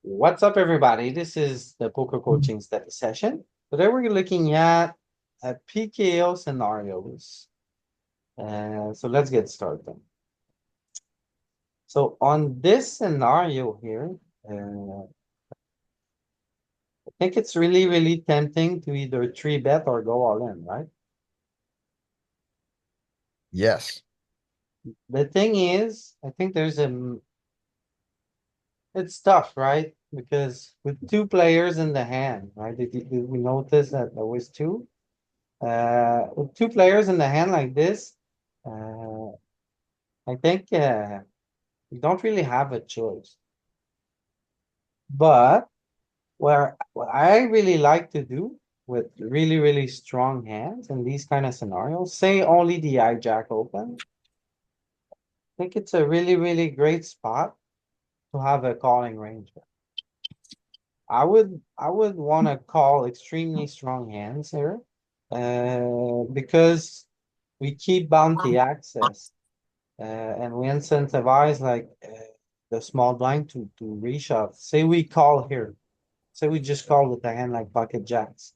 What's up, everybody? This is the poker coaching study session. Today we're looking at PKO scenarios. So let's get started. So on this scenario here, I think it's really tempting to either three bet or go all in, right? Yes. The thing is, I think it's tough, right? Because with two players in the hand, right? Did we notice that there was two? With two players in the hand like this, uh, I think you don't really have a choice. But what I really like to do with really strong hands in these kind of scenarios, say only the hijack open, I think it's a really great spot to have a calling range. I would want to call extremely strong hands here, because we keep bounty access. And we incentivize like the small blind to reshove. Say we call here. Say we just call with a hand like pocket jacks.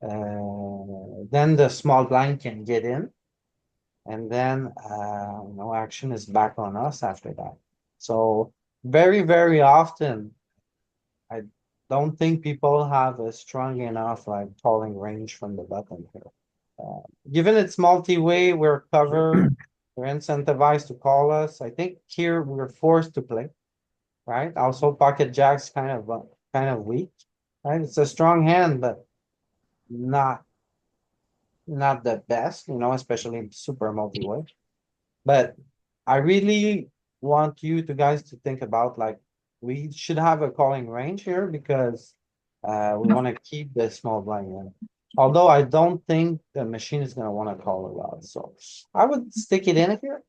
Then the small blind can get in, and then no action is back on us after that. So very often, I don't think people have a strong enough like calling range from the button here. Uh, Given it's multi-way, we're covered. We're incentivized to call us. I think here we're forced to play, right? Also, pocket jack's kind of weak, right? It's a strong hand, but not not the best, especially in super multi-way. But I really want you to guys to think about like we should have a calling range here because we want to keep the small blind in. Although I don't think the machine is gonna want to call a lot, so I would stick it in here.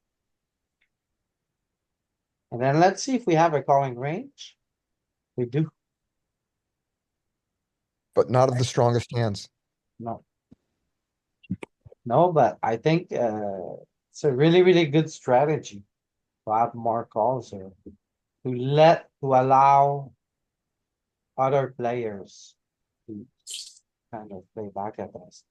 And then let's see if we have a calling range. We do. But not of the strongest hands. No, no, but I think it's a really good strategy to have more calls here to allow other players to kind of play back at us.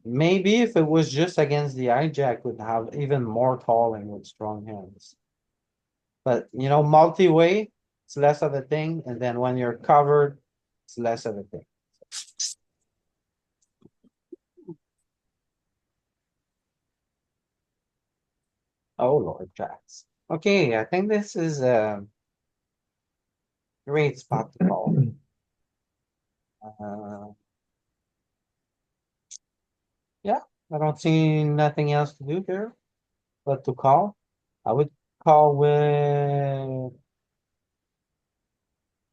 Maybe if it was just against the hijack, would have even more calling with strong hands. But multi-way, it's less of a thing, and then when you're covered, it's less of a thing. Oh Lord, jacks. Okay, I think this is a great spot to call. Uh, yeah, I don't see nothing else to do here but to call. I would call with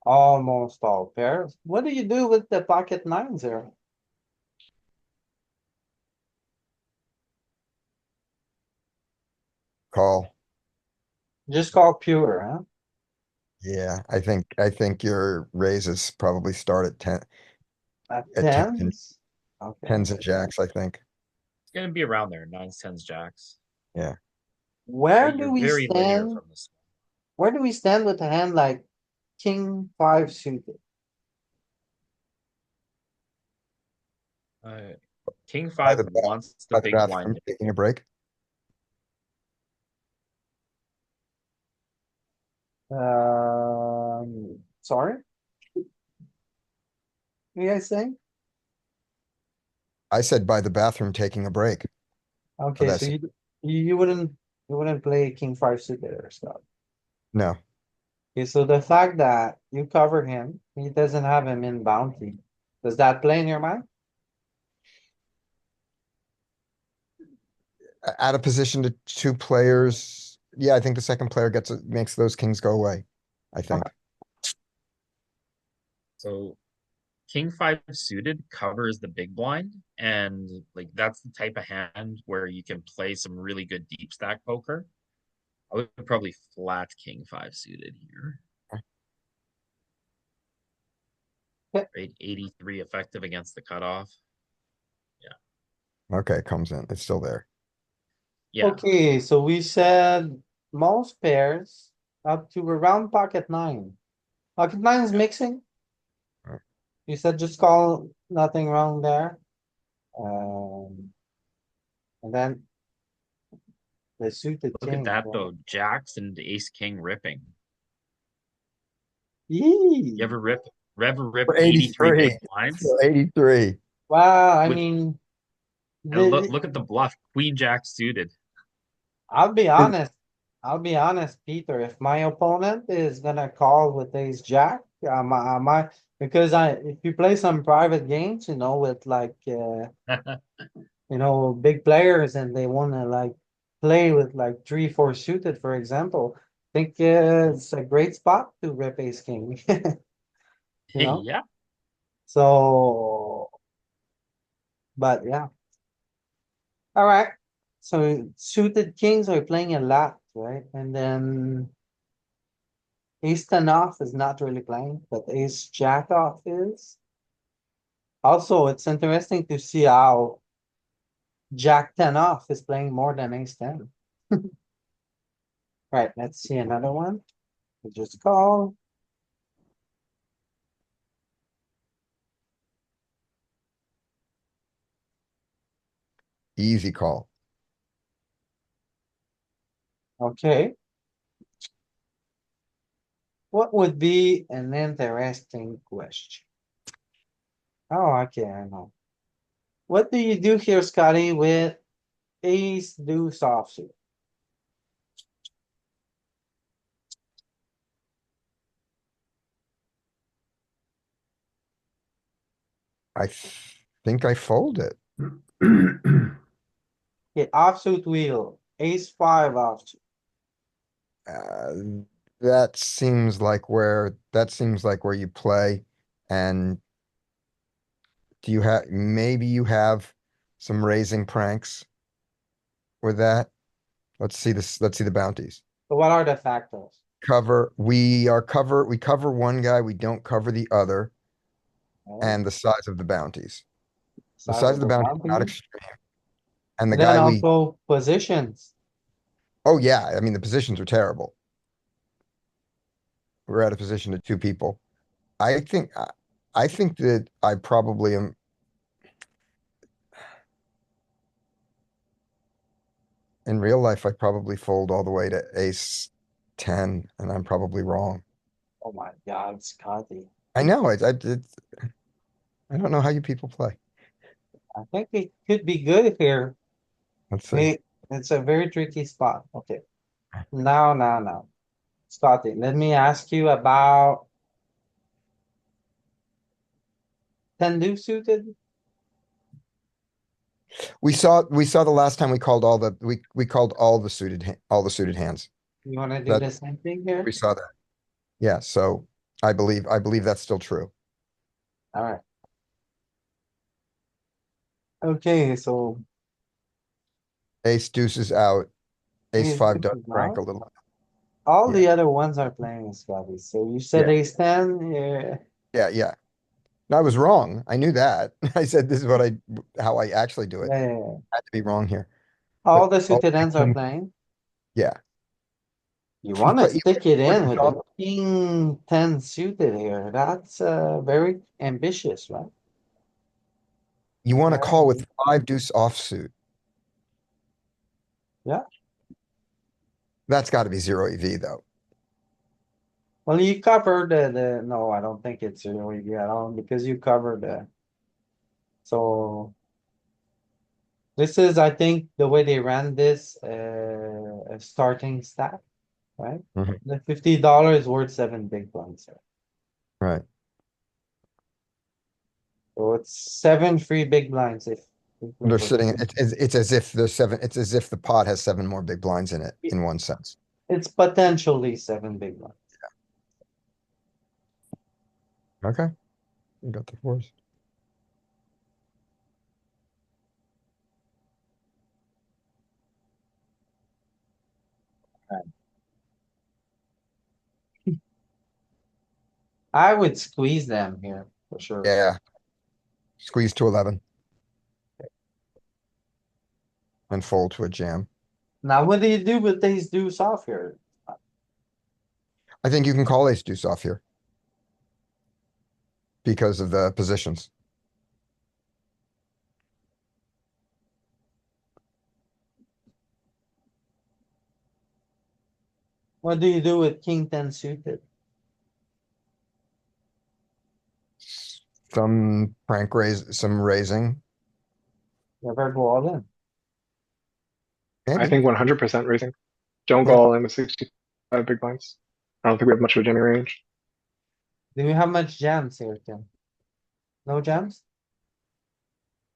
almost all pairs. What do you do with the pocket nines there? Call. Just call pure, huh? Yeah, I think your raises probably start at At at tens? Okay. tens and jacks, I think. It's gonna be around there, nines, tens, jacks. Yeah. Where But do you're we very linear stand? from this. Where do we stand with a hand like king five suited? Uh, King By five the wants the by the big blind. bathroom, taking a break. Sorry, what you guys saying? I said by the bathroom taking a break for Okay, so this. you wouldn't play king five suited or stuff. No. Okay, so the fact that you cover him, he doesn't have him in bounty. Does that play in your mind? Out of position to two players. Yeah, I think the second player makes those kings go away. I Okay. think. So king five suited covers the big blind, and like that's the type of hand where you can play some really good deep stack poker. I would probably flat king five suited here. Right, 83 effective against the cutoff. Yeah, Okay, comes in. It's still there. yeah. Okay, so we said most pairs up to around pocket nine. Pocket nine is mixing. You said just call, nothing wrong there. And then the suited Look at king. that though, jacks and ace king ripping. You Yee. ever rip For 83 big 83. blinds? For 83. Wow, I With mean, and the, look at the bluff, queen jack suited. I'll be honest. I'll be honest, Peter, if my opponent is gonna call with ace jack, because if you play some private games, with like, big players and they wanna like play with like 3, 4 suited, for example, I think it's a great spot to rip ace king, you know? Yeah, So, but yeah, alright. So suited kings are playing a lot, right? And then ace ten off is not really playing, but ace jack off is. Also, it's interesting to see how jack ten off is playing more than ace ten. Right, let's see another one. We just call. Easy call. Okay. What would be an interesting question? Oh, okay, I know. What do you do here, Scotty, with ace deuce offsuit? Think I fold it. Okay, offsuit wheel, ace five offsuit. Uh, that seems like where you play. And do you have, maybe you have some raising pranks with that? Let's see the bounties. So what are the factors? We cover one guy, we don't cover the other, Okay, and the size of the bounties. The size size of of the the bounty is not bounty, extreme. And the and then guy we, also positions. oh yeah, I mean, the positions are terrible. We're at a position of two people. I think, I think that I probably am, in real life, I probably fold all the way to ace 10, and I'm probably wrong. Oh my God, Scotty. I know, I don't know how you people play. I think it could be good here. Let's see. It's a very tricky spot. Okay. Now. Scotty, let me ask you about ten deuce suited. We saw the last time we called all the suited hands. You wanna do That the same thing here? we saw that. Yeah, so I believe that's still true. Alright. Okay, so Ace deuce is out. Ace ace five deuce does is crank out. a little. All Yeah, the other ones are playing, Scotty. So you said yeah, ace ten, yeah. yeah. No, I was wrong. I knew that. I said this is how I actually do it. Yeah. I had to be wrong here. All But the all suited the ends are king, playing. yeah. You wanna But you stick it what in you with the call king ten suited here. That's very ambitious, right? you want to call with Very- five deuce offsuit. Yeah. That's got to be zero EV though. Well, you covered no, I don't think it's really at all because you covered so this is, I think, the way they ran this, a starting stack, right? Mhm. The $50 is worth 7 big blinds here. Right. So it's 7 free big blinds if. we flip They're it. sitting, it's as if there's seven, it's as if the pot has seven more big blinds in it, in one sense. It's potentially 7 big blinds. Okay. You got the fours. I would squeeze them here for sure. Yeah. Squeeze to 11 and fold to a jam. Now, what do you do with these deuce off here? I think you can call ace deuce off here. because of the positions. What do you do with king ten suited? Some prank raise, some raising, You ever go all in? I maybe. think 100% raising. Don't go Yeah. all in with 65 big blinds. I don't think we have much of a jamming range. Do you have much jams here, Tim? No jams?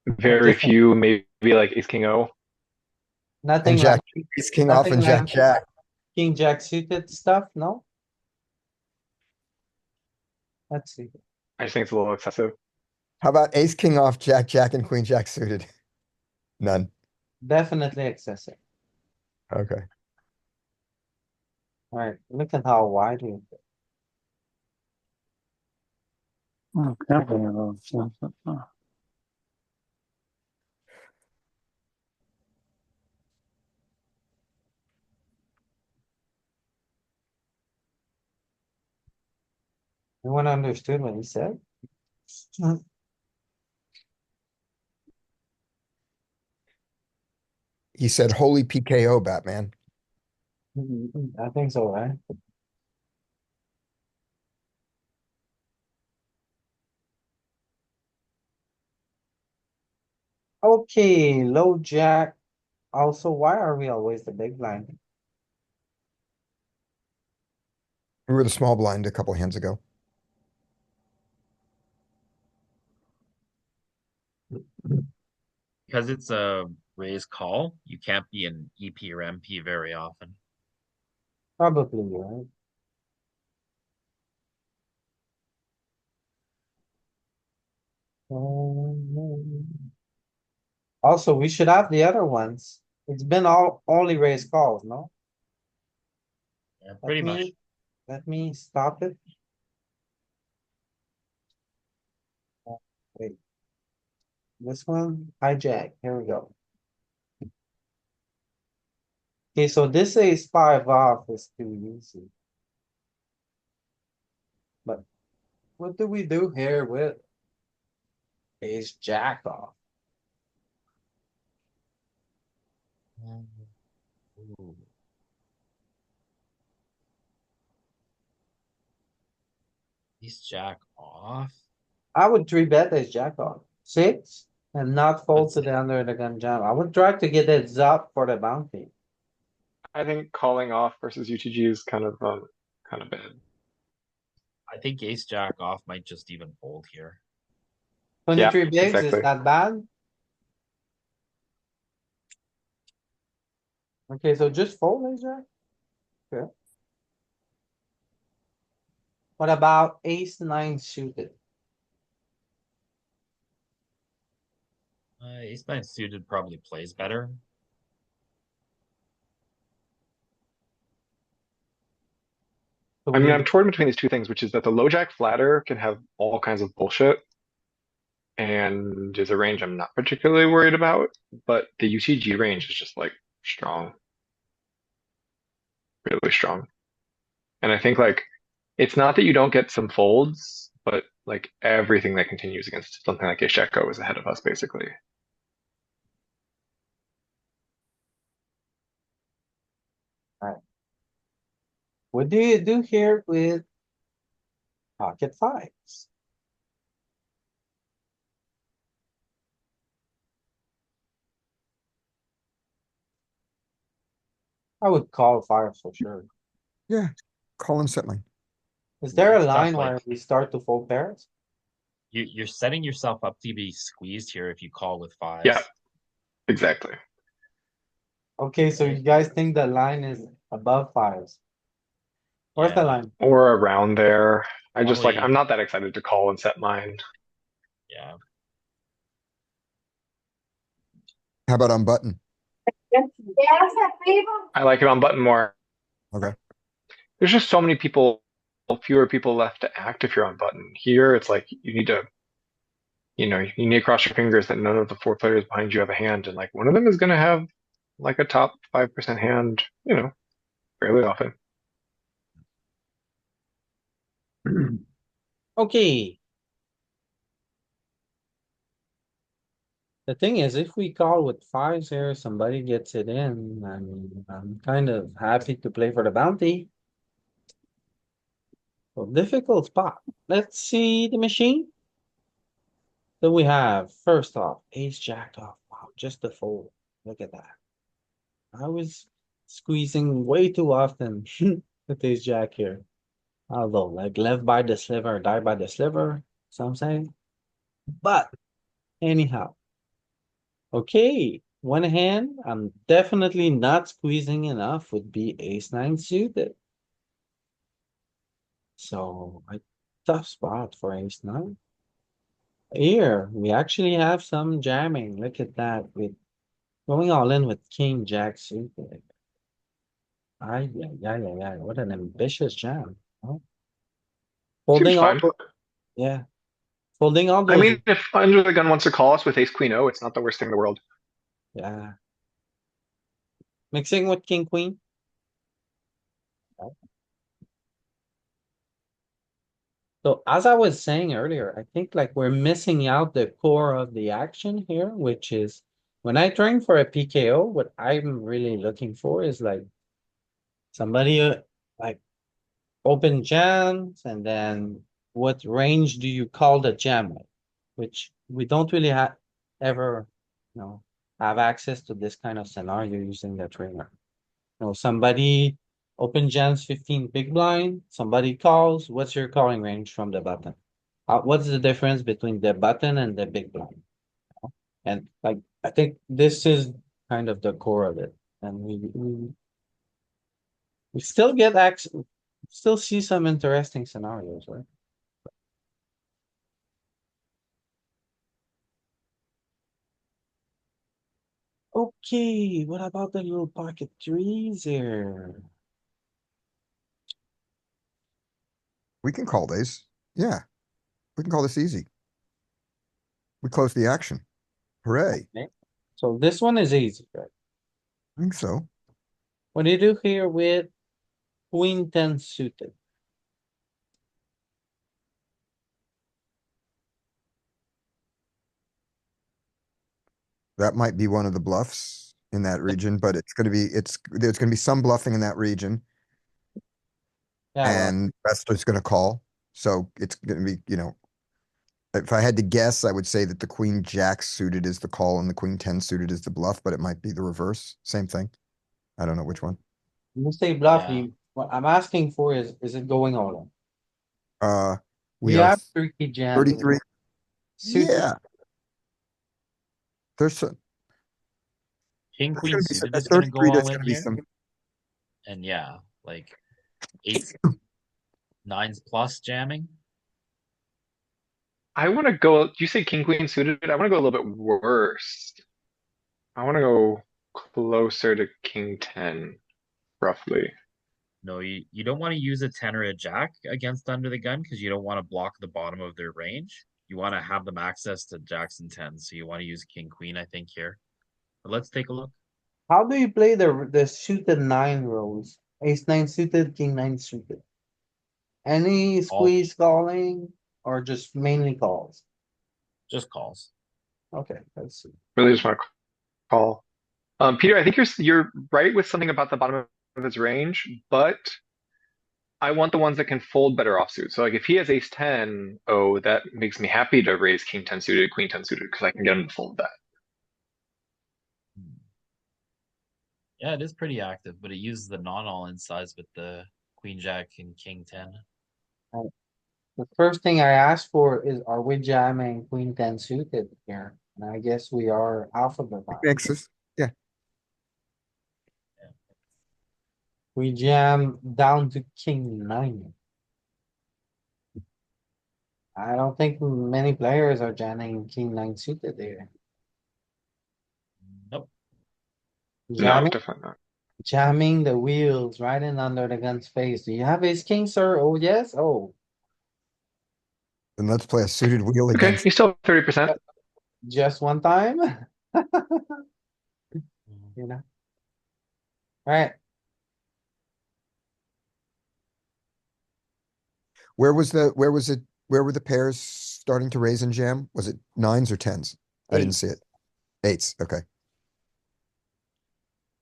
Or Very different? few, maybe like ace king O. And Nothing like, Jack, ace king off nothing and like Jack, Jack. king jack suited stuff, no? Let's see. I just think it's a little excessive. How about ace king off, Jack, Jack and queen jack suited? None. Definitely excessive. Okay. Alright, look at how wide we. Anyone understood what he said? He said, holy PKO, Batman. I think so, right? Okay, low jack. Also, why are we always the big blind? We were the small blind a couple hands ago. Because it's a raise call, you can't be an EP or MP very often. Probably, right? Also, we should have the other ones. It's been all only raised calls, no? Yeah, Let pretty much. me, let me stop it. Wait. This one, hijack, here we go. Okay, so this ace five off is too easy. But what do we do here with ace jack off? Ooh. Ace jack off. I would three bet ace jack off, six, and not fold Let's to the under the gun jam. I would try to get it up for the bounty. I think calling off versus UTG is kind of bad. I think ace jack off might just even fold here. 23 bigs, is exactly. that bad? Okay, so just fold ace jack? Okay. What about ace nine suited? Ace nine suited probably plays better. So I we mean, leave I'm it. torn between these two things, which is that the low jack flatter can have all kinds of bullshit and is a range I'm not particularly worried about, but the UTG range is just like strong, really strong. And I think like it's not that you don't get some folds, but like everything that continues against something like ace jack O is ahead of us basically. What do you do here with pocket fives? I would call fives for sure. Yeah. Call and set line. Is there a It's tough, line like where we start to fold pairs? you're setting yourself up to be squeezed here if you call with Yeah, fives. exactly. Okay, so you Right? guys think the line is above fives? Where's the Yeah, line? Or around there. I just like probably. I'm not that excited to call and set mine. Yeah, How about on button? I like it on button more. Okay. There's just so many people, fewer people left to act if you're on button. Here, it's like you need to, you need to cross your fingers that none of the four players behind you have a hand, and like one of them is going to have like a top 5% hand, fairly often. Okay. The thing is, if we call with fives here, somebody gets it in, and I'm kind of happy to play for the bounty. So difficult spot. Let's see the machine. So we have, first off, ace jack off. Wow, just a fold. Look at that. I was squeezing way too often with ace jack here. Although, like, live by the sliver, die by the sliver, some say. But anyhow, okay, one hand I'm definitely not squeezing enough would be ace nine suited. So a tough spot for ace nine. Here, we actually have some jamming. Look at that. With going all in with king jack suited. Ay, yeah, yeah, yeah, yeah. What an ambitious jam. Huh? Seems Folding all, fine. yeah, folding all I those. mean, if under the gun wants to call us with ace queen O, it's not the worst thing in the world. Yeah, mixing with king queen. So as I was saying earlier, I think like we're missing out the core of the action here, which is when I train for a PKO, what I'm really looking for is like somebody like open jams and then what range do you call the jam with? Which we don't really have ever, you know, have access to this kind of scenario using the trainer. You know, somebody open jams 15 big blind, somebody calls, what's your calling range from the button? What's the difference between the button and the big blind? And like, I think this is kind of the core of it. And we still get access, still see some interesting scenarios, right? Okay, what about the little pocket threes here? We can call these. Yeah, we can call this easy. We close the action. Hooray. Okay. So this one is easy, right? I think so. What do you do here with queen ten suited? That might be one of the bluffs in that region, but there's gonna be some bluffing in that region Yeah, well, and the rest is gonna call. So it's gonna be, if I had to guess, I would say that the queen jack suited is the call and the queen 10 suited is the bluff, but it might be the reverse. Same thing. I don't know which one. when you say bluff, Yeah. what I'm asking for is it going all in? Uh, we We are have tricky jams, 33. suited, Yeah, there's some, King there's queen gonna be some, suited at is gonna go 33, all there's in gonna be here. some, And yeah, like eights, nines plus jamming. I want to go. Do you say king queen suited? I want to go a little bit worse. I want to go closer to king 10, roughly. No, you don't want to use a 10 or a jack against under the gun because you don't want to block the bottom of their range. You want to have them access to jacks and tens. So you want to use king queen, I think, here. But let's take a look. how do you play the suited nine rows? Ace nine suited, king nine suited. Any All squeeze calling or just mainly calls? just calls. Okay, let's see. Really just want to call. Peter, I think you're right with something about the bottom of his range, but I want the ones that can fold better offsuit. So like if he has ace 10, oh, that makes me happy to raise king 10 suited, queen 10 suited, because I can get him to fold that. Hmm. Yeah, it is pretty active, but it uses the non-all-in size with the queen jack and king 10. The first thing I asked for is, are we jamming queen ten suited here? And I guess we are off of the box. mixes. Yeah, Yeah. We jam down to king nine. I don't think many players are jamming king nine suited there. Nope. No, Jamming, definitely not. jamming the wheels right in under the gun's face. Do you have ace king, sir? Oh, yes. Oh, then let's play a suited wheel Okay, against. you still have 30%. just one time, Mhm. you know? Alright, Where was it, where were the pairs starting to raise and jam? Was it nines or tens? I didn't see ace, it. Eights, okay.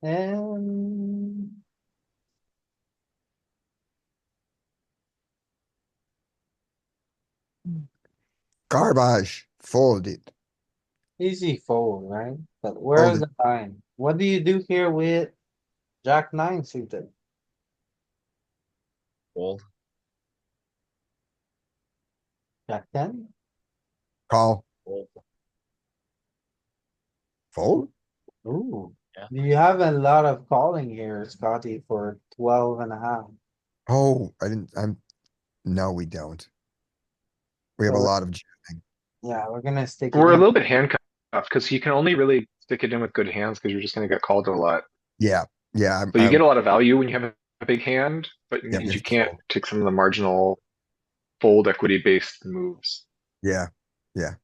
And Garbage, folded. easy fold, right? But where's Folded. the line? What do you do here with Jack nine suited? Fold. Jack ten? Call, Fold. fold? Ooh, Yeah. do you have a lot of calling here, Scotty, for 12 and a half? Oh, no, we don't. We have a So, lot of jamming. yeah, we're gonna stick it We're a in. little bit handcuffed because you can only really stick it in with good hands because you're just going to get called a lot. Yeah, yeah, So you get a lot of value when you have a big hand, but it yeah, we means you have to can't fold. take some of the marginal fold equity based moves. Yeah, yeah,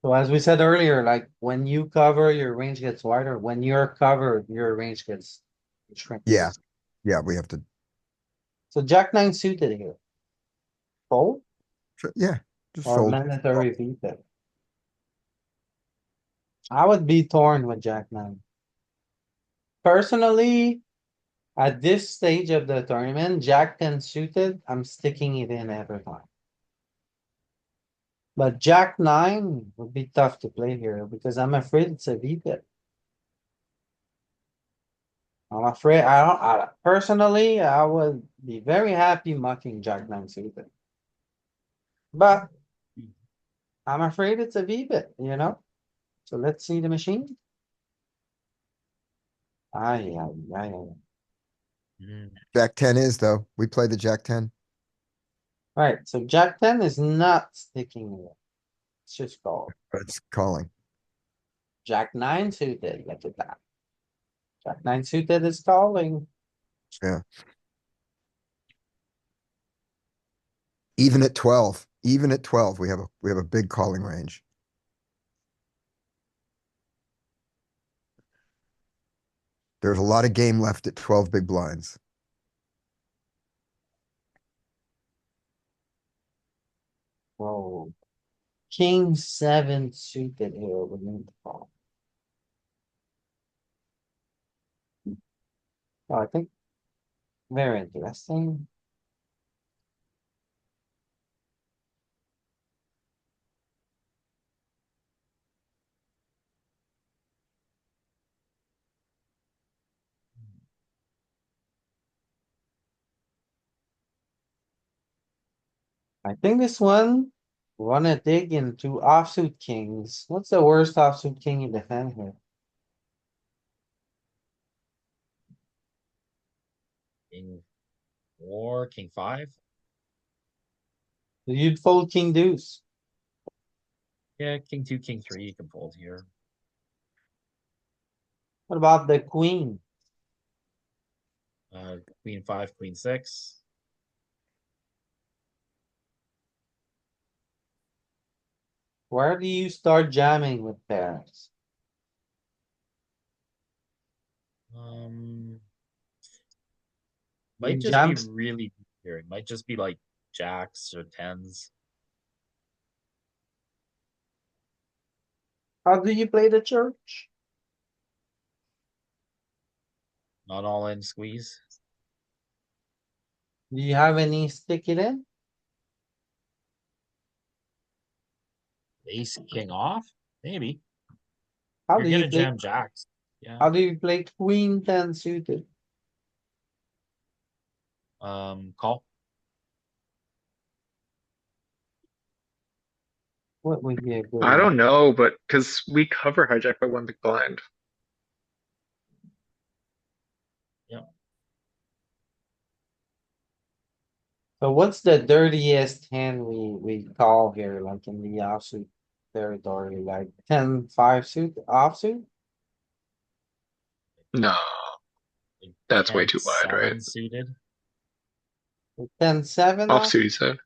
So as we said earlier, like when you cover, your range gets wider. When you're covered, your range gets yeah, shrinks. yeah, we have to, So Jack nine suited here. Fold yeah, just or fold. mandatory VPIP? I would be torn with Jack nine. Personally, at this stage of the tournament, Jack ten suited, I'm sticking it in every time. But Jack nine would be tough to play here because I'm afraid it's a VPIP. I'm afraid personally, I would be very happy mucking Jack nine suited. But I'm afraid it's a VPIP, you know? So let's see the machine. Ay, ay, ay, ay. Mm. Jack ten is though. We play the Jack ten. Alright, so Jack ten is not sticking with it. It's just called. But it's calling. Jack nine suited, look at that. Jack nine suited is calling. Yeah. Even at 12, we have a big calling range. There's a lot of game left at 12 big blinds. Whoa. King seven suited here with me to call. Oh, I think very interesting. I think this one, wanna dig into offsuit kings. What's the worst offsuit king you defend here? King four, king five. You'd fold king deuce. Yeah, king two, king three. You can fold here. What about the queen? Queen five, queen six. Where do you start jamming with pairs? Um, You might just be jam, really deep here. It might just be like jacks or tens. how do you play the church? Not all in squeeze. Do you have any stick it in? Ace king off, maybe. How You're do you gonna play, jam jacks. Yeah. how do you play queen ten suited? Call. What would be a good I one? don't know, but because we cover hijack by one big blind. Yeah. So what's the dirtiest hand we call here, like in the offsuit territory, like 10-5 suit, offsuit? No, Like that's way ten too wide, right? seven suited. 10-7 off? Offsuit, he said.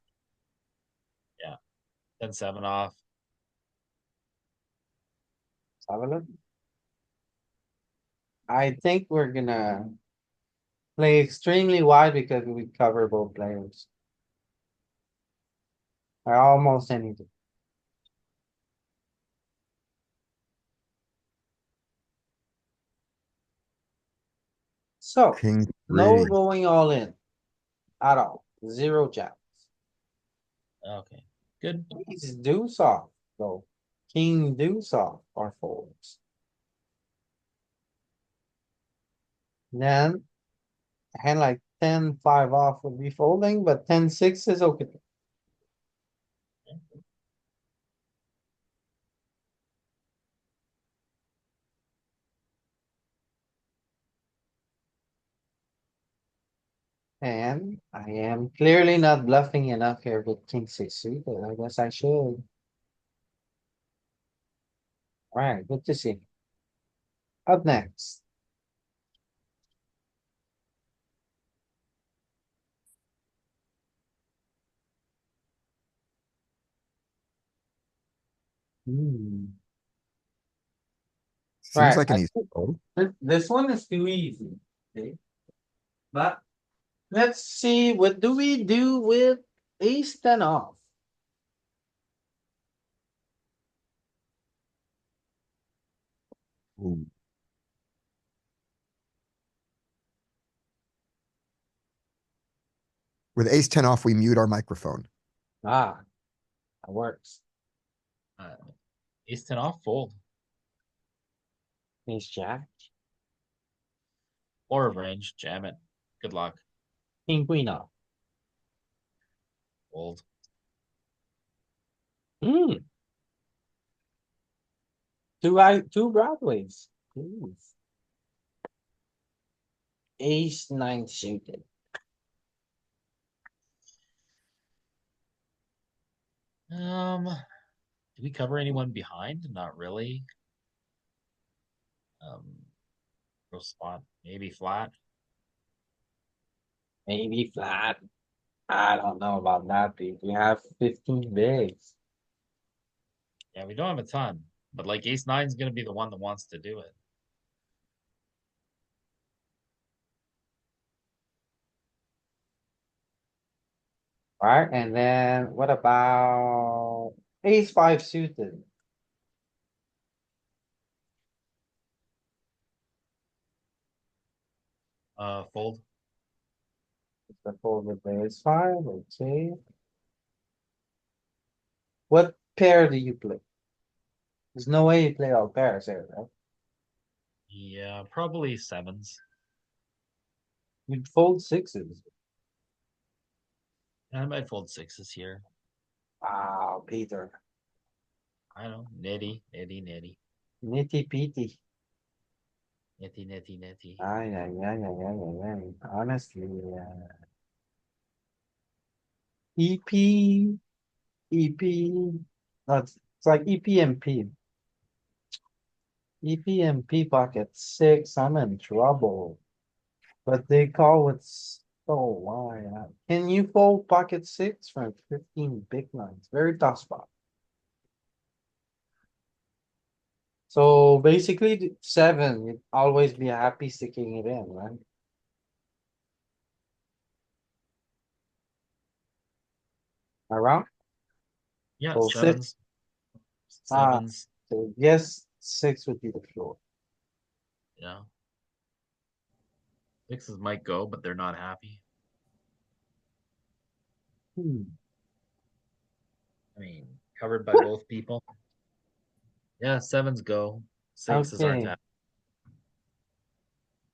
Yeah. 10-7 off. Let's have a look. I think we're gonna play extremely wide because we cover both players. Or almost anything. So, King no three. going all in at all. Zero jams. Okay, good. Please do soft, though. King do soft or folds. Then, a hand like 10-5 off would be folding, but 10-6 is okay. And I am clearly not bluffing enough here with king six suited. I guess I should. Alright, good to see. Up next. Hmm. Seems Right, like I an easy think fold. this one is too easy. Okay, but let's see, what do we do with ace ten off? Ooh. With ace ten off, we mute our microphone. Ah, that works. Uh, Ace ten off, fold. Ace jack, Or range, jam it. Good luck. king queen off. Fold. Hmm. Two broadways. Ooh. Ace nine suited. Do we cover anyone behind? Not really. Pro spot, maybe flat. Maybe flat. I don't know about that, dude. We have 15 bigs. Yeah, we don't have a ton, but like ace nine is gonna be the one that wants to do it. Alright, and then what about ace five suited? Fold. The fold with the ace five, okay. What pair do you play? There's no way you play all pairs here, right? Yeah, probably sevens. You'd fold sixes. I might fold sixes here. Wow, Peter. I don't know. Nitty, nitty, nitty. Nitty pitty. Nitty, nitty, nitty. Ay, ay, ay, ay, ay, ay, ay. Honestly, EP, EP. It's like EPMP. EPMP pocket six, I'm in trouble. But they call it so why? Can you fold pocket six from 15 big lines? Very tough spot. So basically, seven, you'd always be happy sticking it in, right? Around? Yeah, So six, sevens. ah, Sevens. so yes, six would be the floor. Yeah. Sixes might go, but they're not happy. Hmm, I mean, covered by both people. Yeah, sevens go. Sixes aren't okay, happy.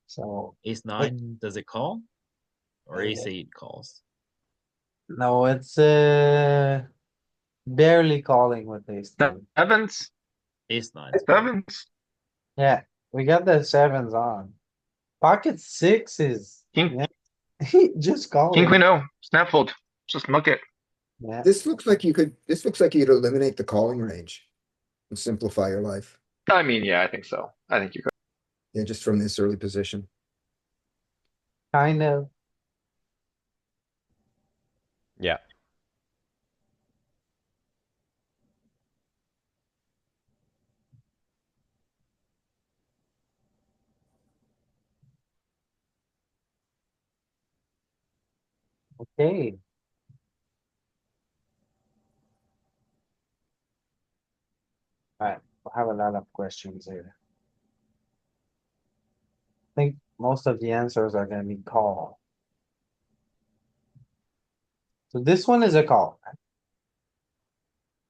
so, Ace but, nine, does it call? Or ace uh, eight calls? no, it's, barely calling what they say. Sevens, Ace nine's big. sevens, Yeah, we got the sevens on. Pocket sixes, king, yeah, just king, calling, queen, O, snap fold, just muck it. yeah. This looks like you'd eliminate the calling range and simplify your life. I mean, yeah, I think so. I think you could. Yeah, just from this early position. Kind of. Yeah. Okay. Alright, I have a lot of questions here. Think most of the answers are gonna be call. So this one is a call.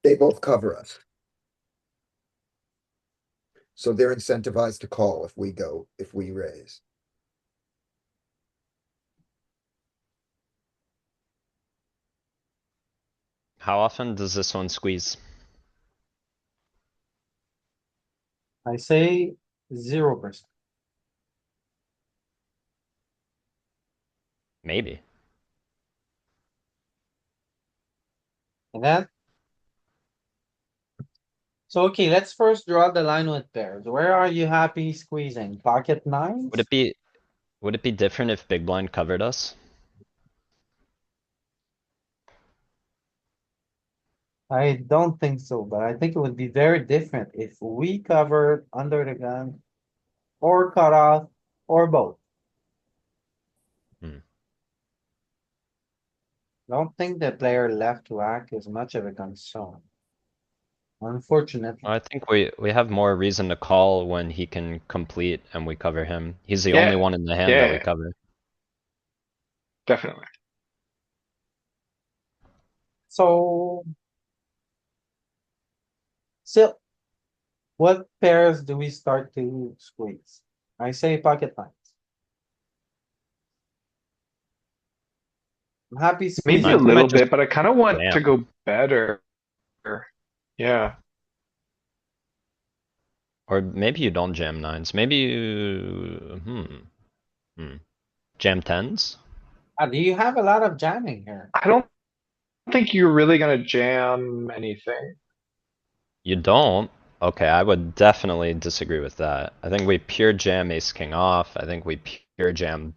They both cover us. So they're incentivized to call if we raise. How often does this one squeeze? I say 0%. Maybe. And then. So, okay, let's first draw the line with pairs. Where are you happy squeezing? Pocket nines? Would it be different if big blind covered us? I don't think so, but I think it would be very different if we covered under the gun or cut off or both. Hmm. Don't think the player left to act is much of a concern. Unfortunately, I think we have more reason to call when he can complete and we cover him. He's the only Yeah, one in the hand that we yeah, cover. definitely. so. So, what pairs do we start to squeeze? I say pocket nines. I'm happy Maybe a Nines, squeezing. we little might just bit, but I kind of want to jam. go better. Yeah, Or maybe you don't jam nines. Maybe you, jam tens? Do you have a lot of jamming here? I don't think you're really gonna jam anything. You don't? Okay, I would definitely disagree with that. I think we pure jam ace king off. I think we pure jam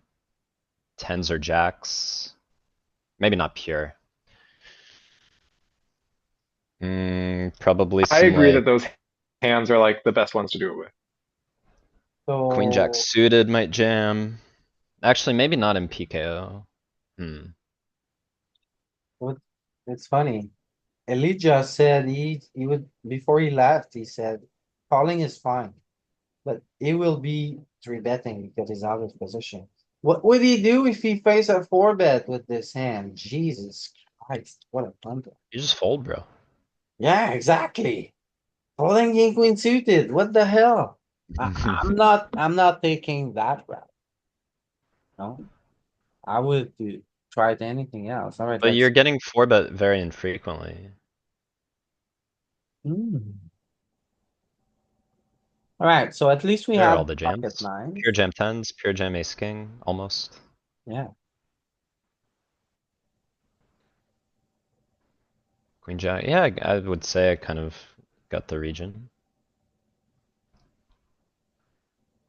tens or jacks. Maybe not pure. Probably I some agree like that those hands are like the best ones to do it with. queen jack So, suited might jam. Actually, maybe not in PKO. Hmm. what, it's funny. Elijah said he would, before he left, he said, calling is fine. But it will be three betting because he's out of position. What would he do if he face a four bet with this hand? Jesus Christ, what a punter. You just fold, bro. Yeah, exactly. Calling king queen suited, what the hell? I'm not taking that route. No, I would try to anything else. All right, But you're let's. getting four bet very infrequently. Hmm. All right, so at least we There are have all the pocket jams. nines. Pure jam tens, pure jam ace king, almost. Yeah, Queen jack, yeah, I would say I kind of got the region.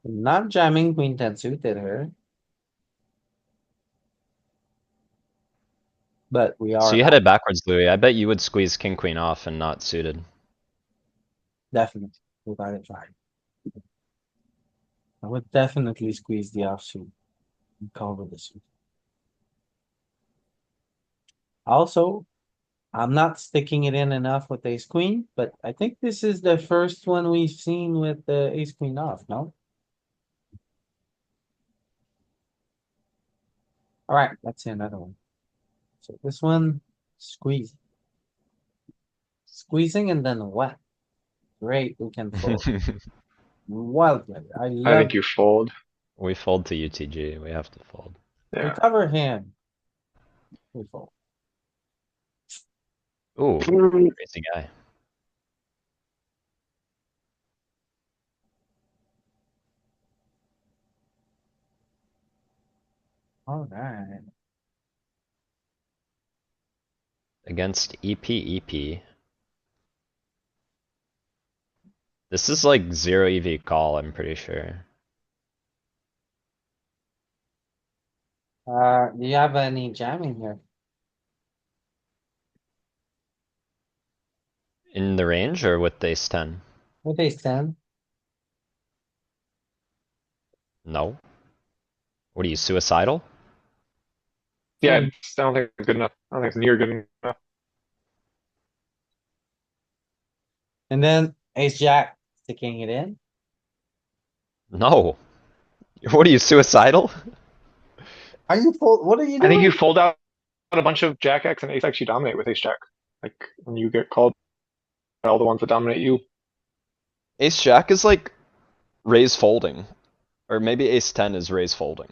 not jamming queen ten suited here. But we So are you had it backwards, Louis. I bet you would squeeze king queen off and not suited. definitely, we got it right. I would definitely squeeze the offsuit and cover the suit. Also, I'm not sticking it in enough with ace queen, but I think this is the first one we've seen with the ace queen off, no? Alright, let's see another one. So this one, squeeze. Squeezing and then what? Great, we can fold. Wild play. I I think love you fold. We fold to UTG, we have to fold. we Yeah. cover him. We fold. Ooh, crazy guy. Alright. Against EP. This is like zero EV call, I'm pretty sure. Do you have any jamming here? In the range or with ace 10? With ace ten? No. What are you, suicidal? Yeah, Hmm. I don't think it's good enough. I don't think it's near good enough. And then ace jack sticking it in. No. What are you, suicidal? Are you fold? What are you I think you doing? fold out a bunch of Jack X and Ace X, you dominate with Ace Jack. Like when you get called by all the ones that dominate you. Ace Jack is like raise folding. Or maybe Ace 10 is raise folding.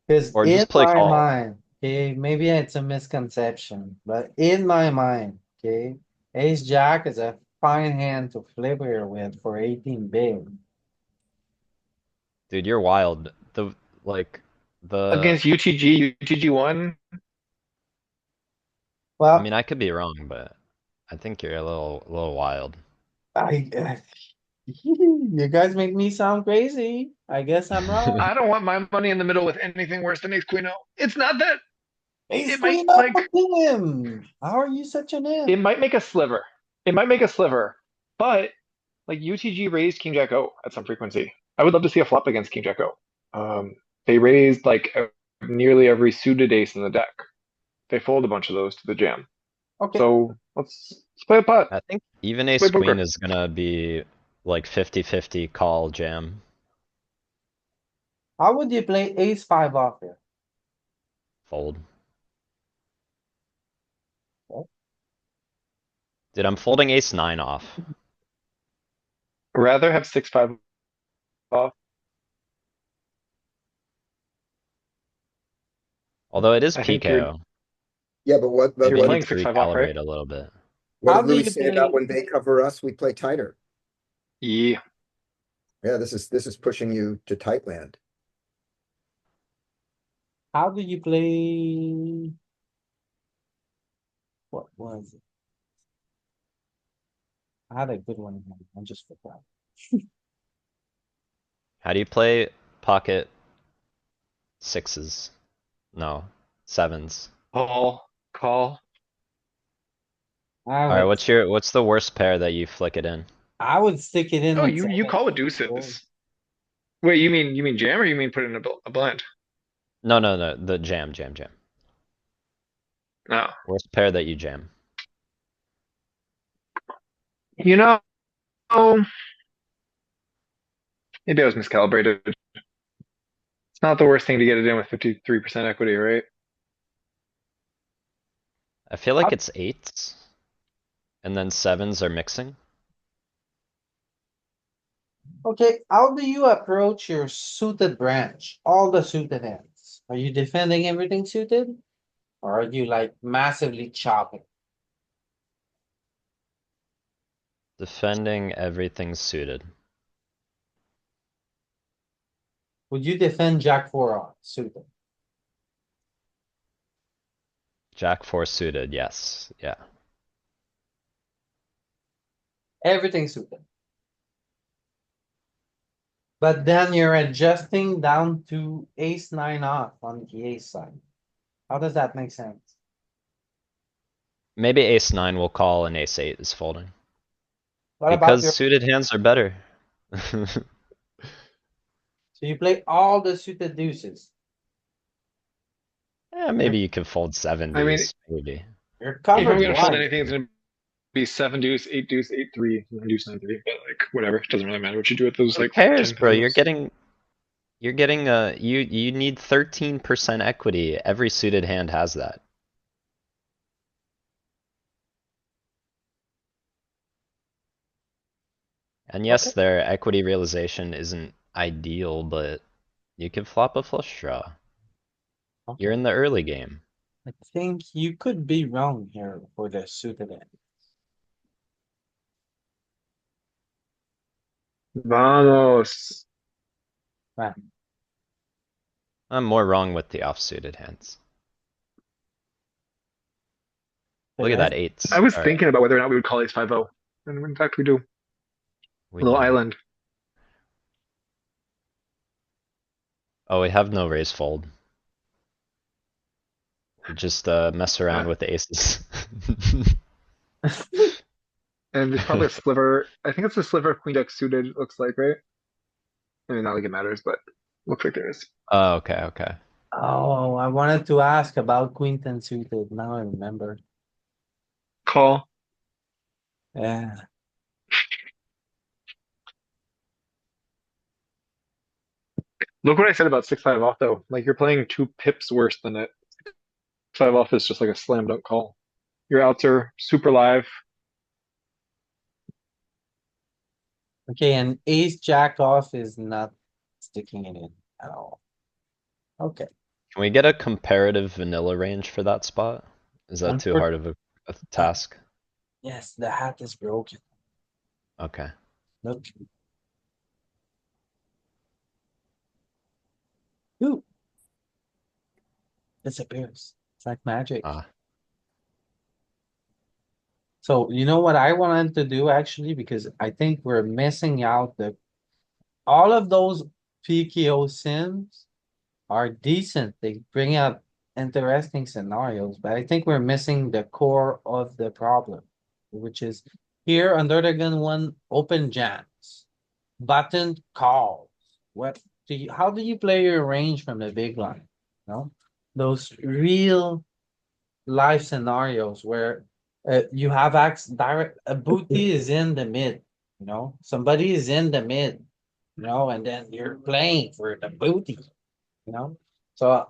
Cause Or in just play my call. mind, okay, maybe it's a misconception, but in my mind, okay, ace jack is a fine hand to flip here with for 18 big. Dude, you're wild. Like the Against UTG, UTG1, I Well, mean I could be wrong, but I think you're a little wild. I, you guys make me sound crazy. I guess I'm wrong. I don't want my money in the middle with anything worse than Ace Queen O. It's not that Ace it might queen up like him. How are you such an it imp? might make a sliver. It might make a sliver, but like UTG raised King Jack O at some frequency. I would love to see a flop against King Jack O. They raised like nearly every suited ace in the deck. They fold a bunch of those to the jam. Okay, So let's play a pot. I think even Let's play Ace Queen poker. is gonna be like 50-50 call jam. how would you play ace five off here? Fold. Oh, Dude, I'm folding Ace 9 off. Rather have 6-5 off. Although it is I think you're PKO. Yeah, but Maybe I need playing to 6-5 off, right? recalibrate a little bit. what How did do Louis you say about play? when they cover us, we play tighter? Yeah. Yeah, this is pushing you to tight land. How do you play? What was it? I had a good one. In mind. I just forgot. How do you play pocket sixes? No, sevens. Call. I Alright, would, what's the worst pair that you flick it in? I would stick it in Oh, with you seven. call it deuces. Wait, you mean jam or you mean put it in a blind? No, the jam. No. Worst pair that you jam. You know, maybe I was miscalibrated. It's not the worst thing to get it in with 53% equity, right? I feel like it's eights. And then sevens are mixing. Okay, how do you approach your suited branch? All the suited hands? Are you defending everything suited? Or are you like massively chopping? Defending everything suited. Would you defend jack four off suited? Jack 4 suited, yes. Yeah. Everything suited. But then you're adjusting down to ace nine off on the ace side. How does that make sense? Maybe ace 9 will call and ace 8 is folding. What about Because your, suited hands are better. so you play all the suited deuces? Yeah, maybe you can fold 7 I mean, deuce, maybe. You're if I'm covered gonna fold blind. anything, it's gonna be 7 deuce, 8 deuce, 8 3, 9 deuce, 9 3. But like whatever, it doesn't really matter what you do with those Who like cares, 10 bro? You're hands. getting you need 13% equity. Every suited hand has that. And Okay. yes, their equity realization isn't ideal, but you can flop a flush draw. You're Okay. in the early game. I think you could be wrong here for the suited end. Vamos. Right. I'm more wrong with the offsuited hands. Look at that eights. I was Alright, thinking about whether or not we would call ace 5-0. And in fact, we do. we Little do. island. Oh, we have no raise fold. We just mess around Uh, with the aces. and there's probably a sliver. I think it's a sliver of queen jack suited, it looks like, right? I mean, not like it matters, but looks like there is. Oh, okay. Oh, I wanted to ask about queen ten suited. Now I remember. Call. Yeah. Look what I said about 6-5 off though. Like you're playing 2 pips worse than it. 5 off is just like a slam dunk call. Your outs are super live. Okay, and ace jack off is not sticking it in at all. Okay, Can we get a comparative vanilla range for that spot? Is that too hard of a task? yes, the hat is broken. Okay. Look. Ooh. Disappears. It's like magic. Ah, So you know what I wanted to do actually, because I think we're missing out all of those PKO sims are decent. They bring up interesting scenarios, but I think we're missing the core of the problem, which is here under the gun one, open jams, button calls. What how do you play your range from the big line? No, those real life scenarios where you have direct a booty is in the mid, somebody is in the mid, and then you're playing for the booty, you know. So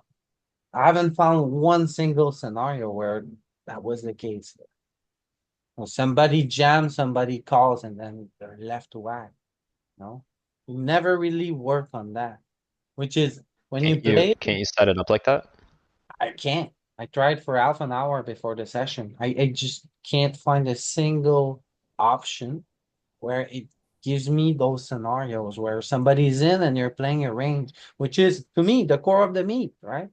I haven't found one single scenario where that was the case. Or somebody jams, somebody calls, and then they're left to whack. No, you never really work on that, which is when you play. can't you set it up like that? I can't. I tried for half an hour before the session. I just can't find a single option where it gives me those scenarios where somebody's in and you're playing a range, which is to me the core of the meat, right?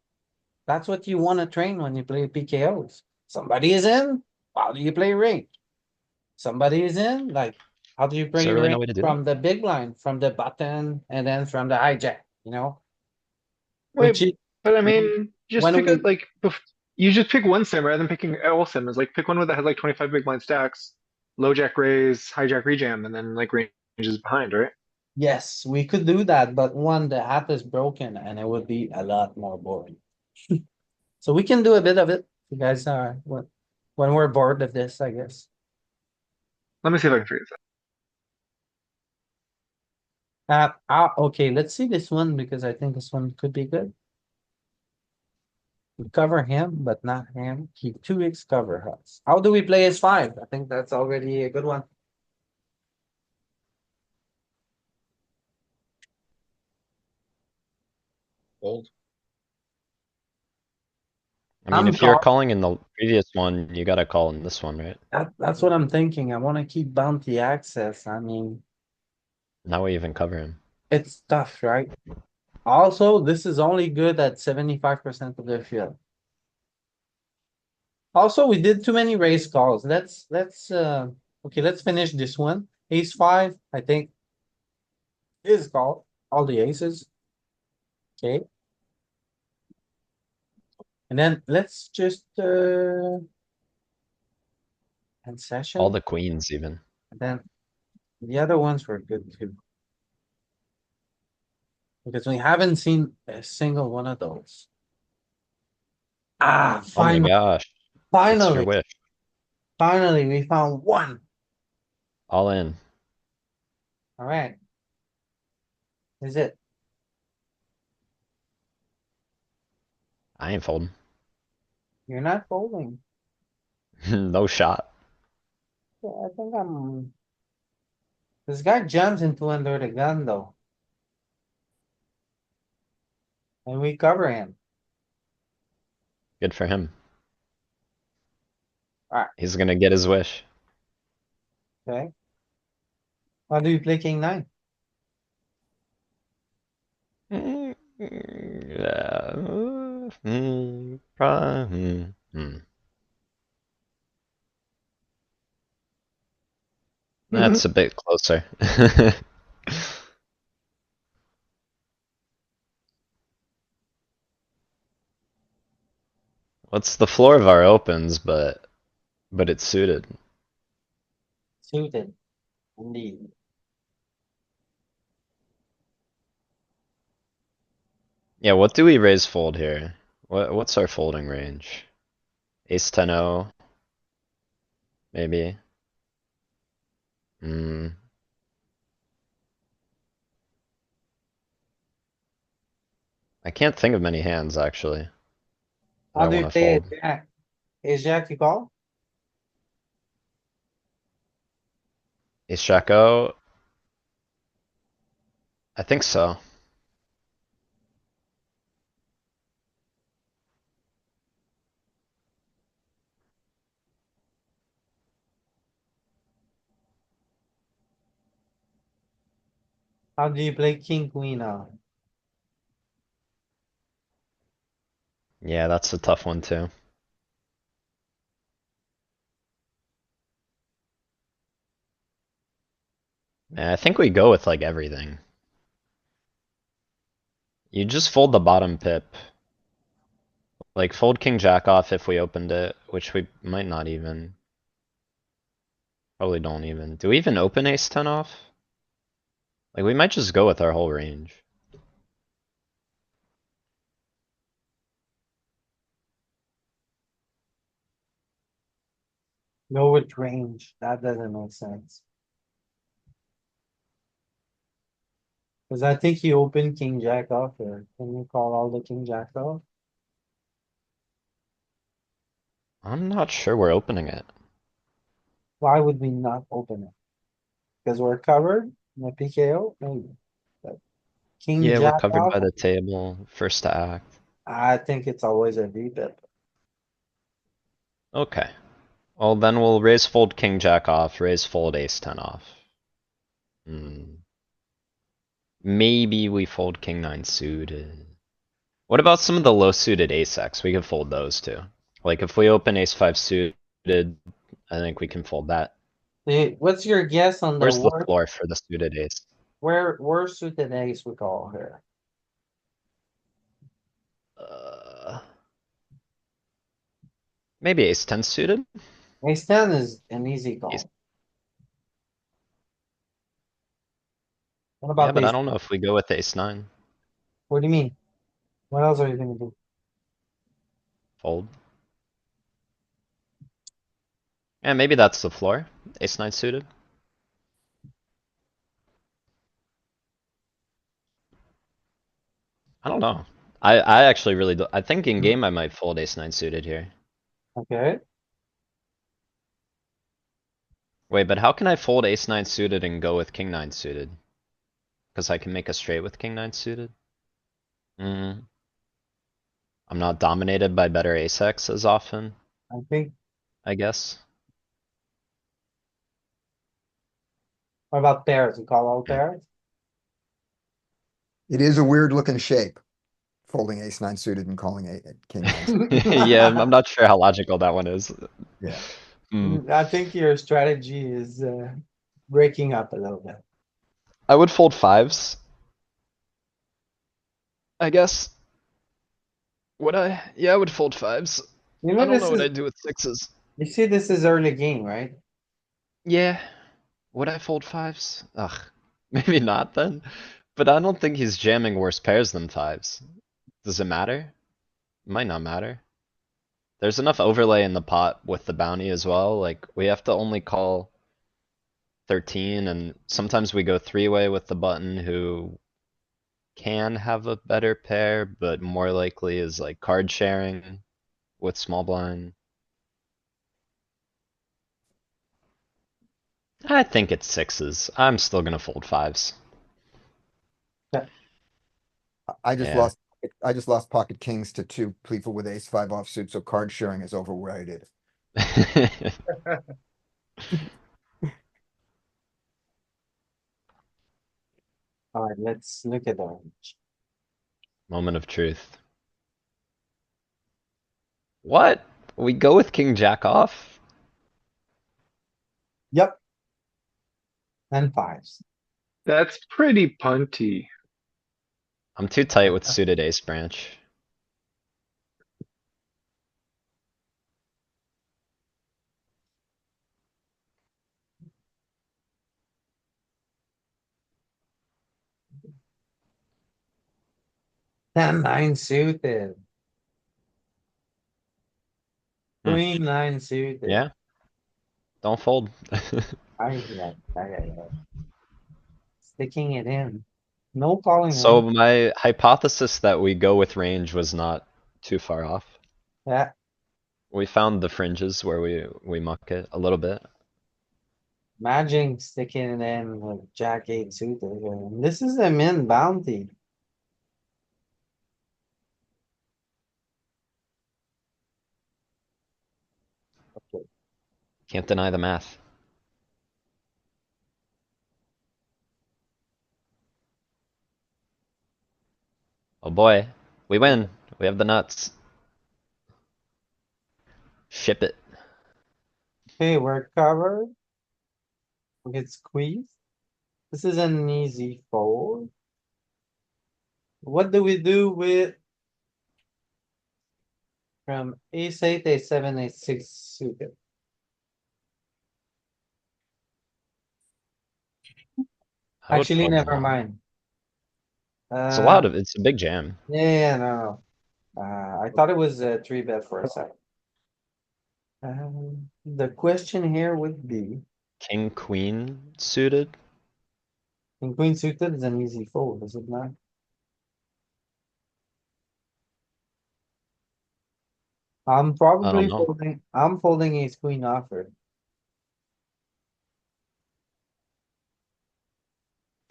That's what you want to train when you play PKOs. Somebody is in, how do you play range? Somebody is in, like, how do you Is play there really range no way to do that? from the big line, from the button, and then from the hijack, which Wait, is but I mean, just when pick a we like. You just pick one sim rather than picking all sims. Like pick one that has like 25 big blind stacks, low jack raise, hijack rejam, and then like ranges behind, right? yes, we could do that, but one, the app is broken and it would be a lot more boring. So we can do a bit of it. You guys are when we're bored of this, I guess. Let me see if I can figure this Okay, let's see this one because I think this one could be good. We cover him, but not him. Keep 2x cover us. How do we play as five? I think that's already a good one. Fold. I mean, I'm if you're call calling in the previous one, you gotta call in this one, right? that's what I'm thinking. I want to keep bounty access. I mean, Now we even cover him. it's tough, right? Also, this is only good at 75% of the field. Also, we did too many race calls. Okay, let's finish this one. Ace five, I think, is called. All the aces. Okay. And then let's just end All session. the queens even. And then the other ones were good too. Because we haven't seen a single one of those. Ah, Oh my finally, gosh, it's your finally, wish. finally, we found one. All in. All right. Is it? I ain't folding. You're not folding. No shot. Yeah, I think I'm. This guy jumps into under the gun though, and we cover him. Good for him. All right. He's gonna get his wish. Okay. How do you play king nine? Yeah. That's a bit closer. What's the floor of our opens, but it's suited. Suited, indeed. Yeah, what do we raise fold here? What's our folding range? Ace 10-0, maybe. Hmm. I can't think of many hands, actually, that How I do you wanna play it, fold. Jack? Is Jack you call? Ace Jack O, I think so. How do you play king, queen now? Yeah, that's a tough one too. I think we go with like everything. You just fold the bottom pip. Like fold king jack off if we opened it, which we might not even. Probably don't even. Do we even open ace 10 off? Like we might just go with our whole range. No with range, that doesn't make sense. Cause I think you open king jack off here. Can you call all the king jack off? I'm not sure we're opening it. Why would we not open it? Cause we're covered in the PKO, maybe. But king Yeah, we're jack covered off, by the table, first to act. I think it's always a V-pip. Okay. Well, then we'll raise fold king jack off, raise fold ace 10 off. Hmm. Maybe we fold king 9 suited. What about some of the low suited ace X? We could fold those too. Like if we open ace 5 suited, I think we can fold that. What's your guess on the Where's the worst, floor for the suited ace? where, worst suited ace we call here? Uh, Maybe ace 10 suited? Ace ten is an easy Ace, call. What yeah, about but I ace? don't know if we go with ace 9. What do you mean? What else are you gonna do? Fold. Yeah, maybe that's the floor. Ace 9 suited. I don't know. I actually really do. I think in game I might fold ace 9 suited here. Okay, Wait, but how can I fold ace 9 suited and go with king 9 suited? Because I can make a straight with king 9 suited? Mm. I'm not dominated by better ace X as often, I think, I guess. what about pairs? You call all Yeah. pairs? It is a weird looking shape, folding ace nine suited and calling a king nine. Yeah, I'm not sure how logical that one is. Yeah. Hmm. I think your strategy is, breaking up a little bit. I would fold fives, I guess. Would I? Yeah, I would fold fives. You I know, don't know this what is, I'd do with sixes. you see, this is early game, right? Yeah. Would I fold fives? Ugh. Maybe not then. But I don't think he's jamming worse pairs than fives. Does it matter? Might not matter. There's enough overlay in the pot with the bounty as well. Like, we have to only call 13, and sometimes we go three-way with the button who can have a better pair, but more likely is like card sharing with small blind. I think it's sixes. I'm still gonna fold fives. I just Yeah. lost, I just lost pocket kings to two people with ace five offsuit, so card sharing is overrated. Alright, let's look at the range. Moment of truth. What? We go with king jack off? Yep. And fives. That's pretty punty. I'm too tight with suited ace branch. Ten nine suited. Hmm. Queen nine suited. Yeah, don't fold. I, yeah, yeah. Sticking it in. No calling, So man. my hypothesis that we go with range was not too far off. Yeah, We found the fringes where we muck it a little bit. imagine sticking it in with jack eight suited here. And this is a min bounty. Okay. Can't deny the math. Oh boy, we win. We have the nuts. Ship it. Okay, we're covered. We get squeezed. This is an easy fold. What do we do with from ace eight, ace seven, ace six suited? I would Actually, fold the never nut. mind. It's a lot Uh, of, it's a big jam. yeah, no. I thought it was a three bet for a second. The question here would be, King, queen suited? in queen suited is an easy fold, is it not? I'm I don't probably know. folding, I'm folding ace queen offer.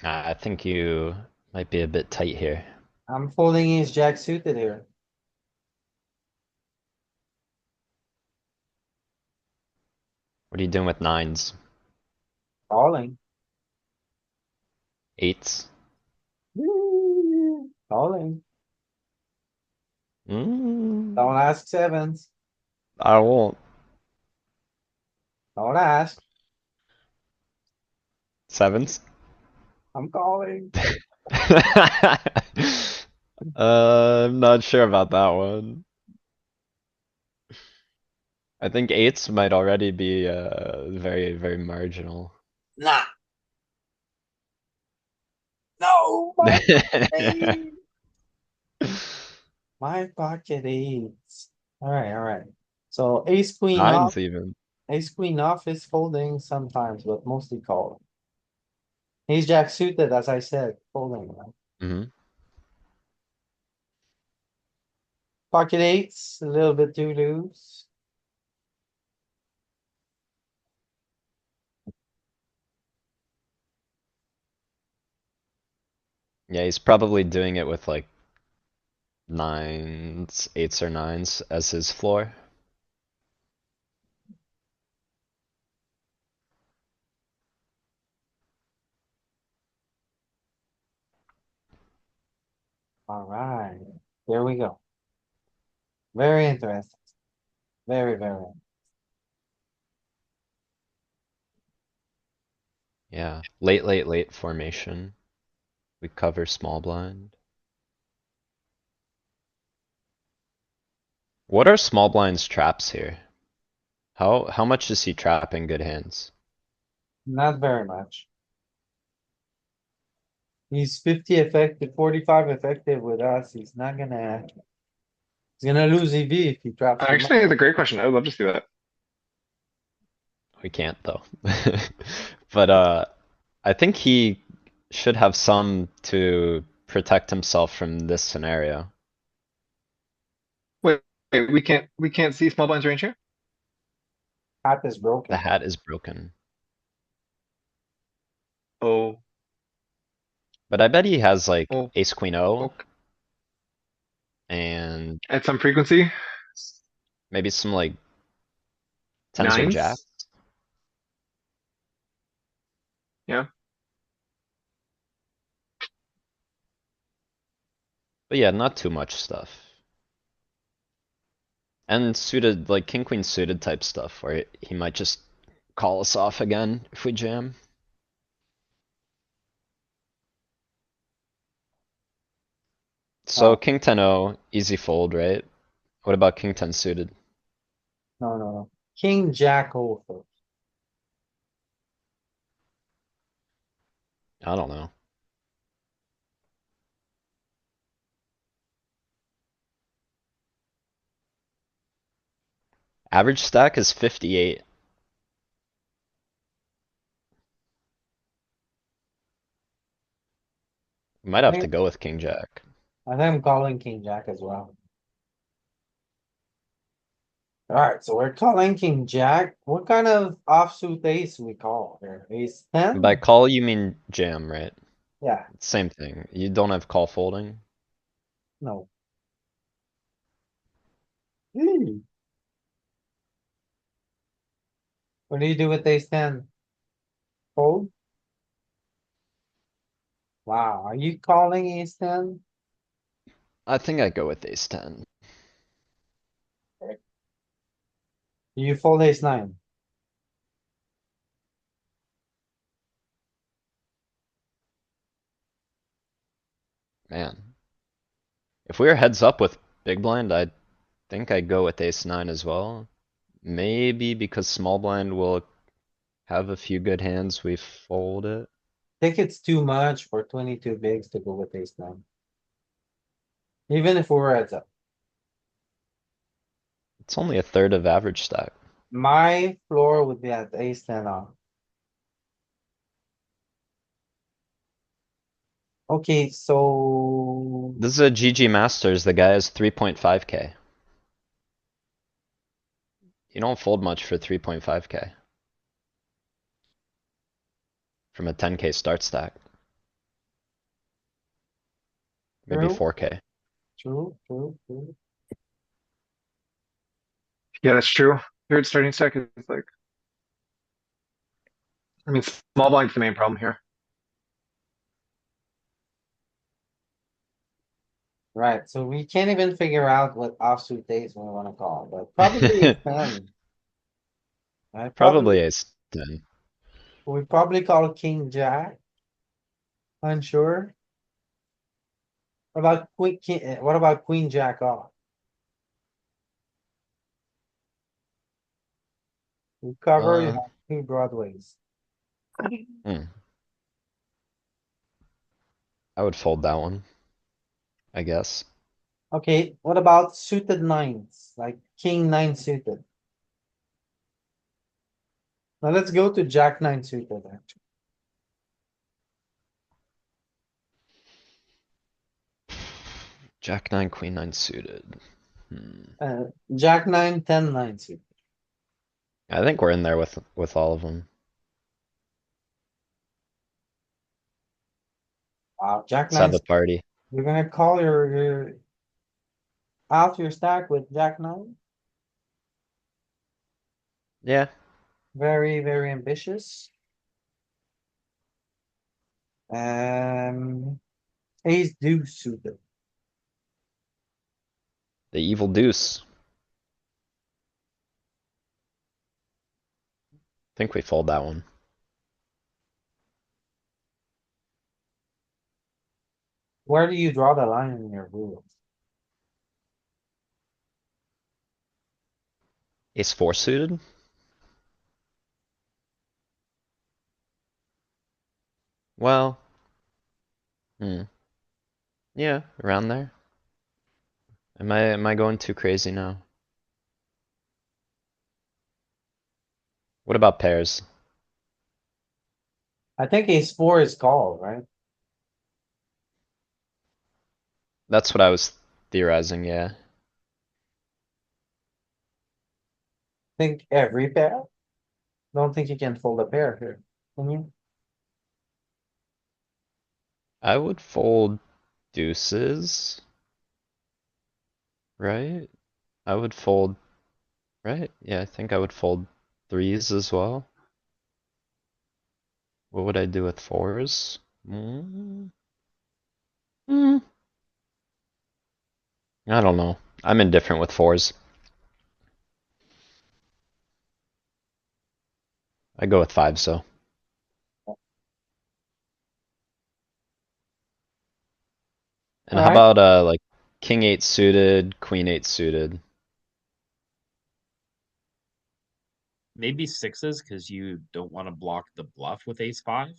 I think you might be a bit tight here. I'm folding ace jack suited here. What are you doing with nines? Calling. Eights? Calling. Mm, Don't ask sevens. I won't. Don't ask. Sevens? I'm calling. I'm not sure about that one. I think eights might already be very, very marginal. Nah. No, my eight. My pocket eights. Alright. So ace queen off, Nines even. ace queen off is folding sometimes, but mostly calling. Ace jack suited, as I said, folding. Right? Hmm. Pocket eights, a little bit too loose. Yeah, he's probably doing it with like nines, eights or nines as his floor. Alright, here we go. Very interesting. Very. Yeah, late formation. We cover small blind. What are small blind's traps here? How much is he trapping good hands? Not very much. He's 50 effective, 45 effective with us. He's gonna lose EV if he traps too much. Actually, it's a great question. I would love to see that. We can't though. But I think he should have some to protect himself from this scenario. Wait, we can't see small blinds range here? Hat is The broken. hat is broken. Oh, But I bet he has like oh, ace queen O okay. and At some frequency, maybe some like tens or nines. jacks. Yeah. But yeah, not too much stuff. And suited, like king queen suited type stuff where he might just call us off again if we jam. So Oh, king 10-0, easy fold, right? What about king 10 suited? no. King jack over. I don't know. Average stack is 58. Might I have to think go with king jack. I'm calling king jack as well. Alright, so we're calling king jack. What kind of offsuit ace we call here? Ace By 10? call, you mean jam, right? Yeah, Same thing. You don't have call folding. no. Hmm. What do you do with ace 10? Fold? Wow, are you calling ace 10? I think I go with ace ten. You fold ace 9. Man. If we were heads up with big blind, I think I'd go with ace nine as well. Maybe because small blind will have a few good hands, we fold it. Think it's too much for 22 bigs to go with ace 9. Even if we were heads up. It's only a third of average stack. My floor would be at ace 10 off. Okay, so This is a GG Masters, the guy has 3.5k. You don't fold much for 3.5k. From a 10k start stack. Maybe true, 4k. true. Yeah, that's true. Third starting stack is like, I mean, small blind's the main problem here. Right, so we can't even figure out what offsuit ace we wanna call, but probably ace 10. I Probably probably, ace ten. we probably call king jack. Unsure. What about queen jack off? We cover, you Uh, have two broadways. hmm. I would fold that one. I guess. Okay, what about suited nines, like king 9 suited? Now let's go to jack 9 suited, actually. Jack nine, queen nine suited. Jack 9, 10 9 suited. I think we're in there with all of them. Wow, jack Let's have 9, a party. you're gonna call your out your stack with jack 9? Yeah. Very, very ambitious. Ace deuce suited. The evil deuce. Think we fold that one. Where do you draw the line in your rules? Ace four suited? Well. Hmm. Yeah, around there. Am I going too crazy now? What about pairs? I think ace 4 is called, right? That's what I was theorizing, yeah. Think every pair? Don't think you can fold a pair here, can you? I would fold deuces. Right? I would fold, right? Yeah, I think I would fold threes as well. What would I do with fours? Mm, mm, I don't know. I'm indifferent with fours. I go with fives, so. And how Alright, about like king eight suited, queen eight suited? Maybe sixes because you don't want to block the bluff with ace five.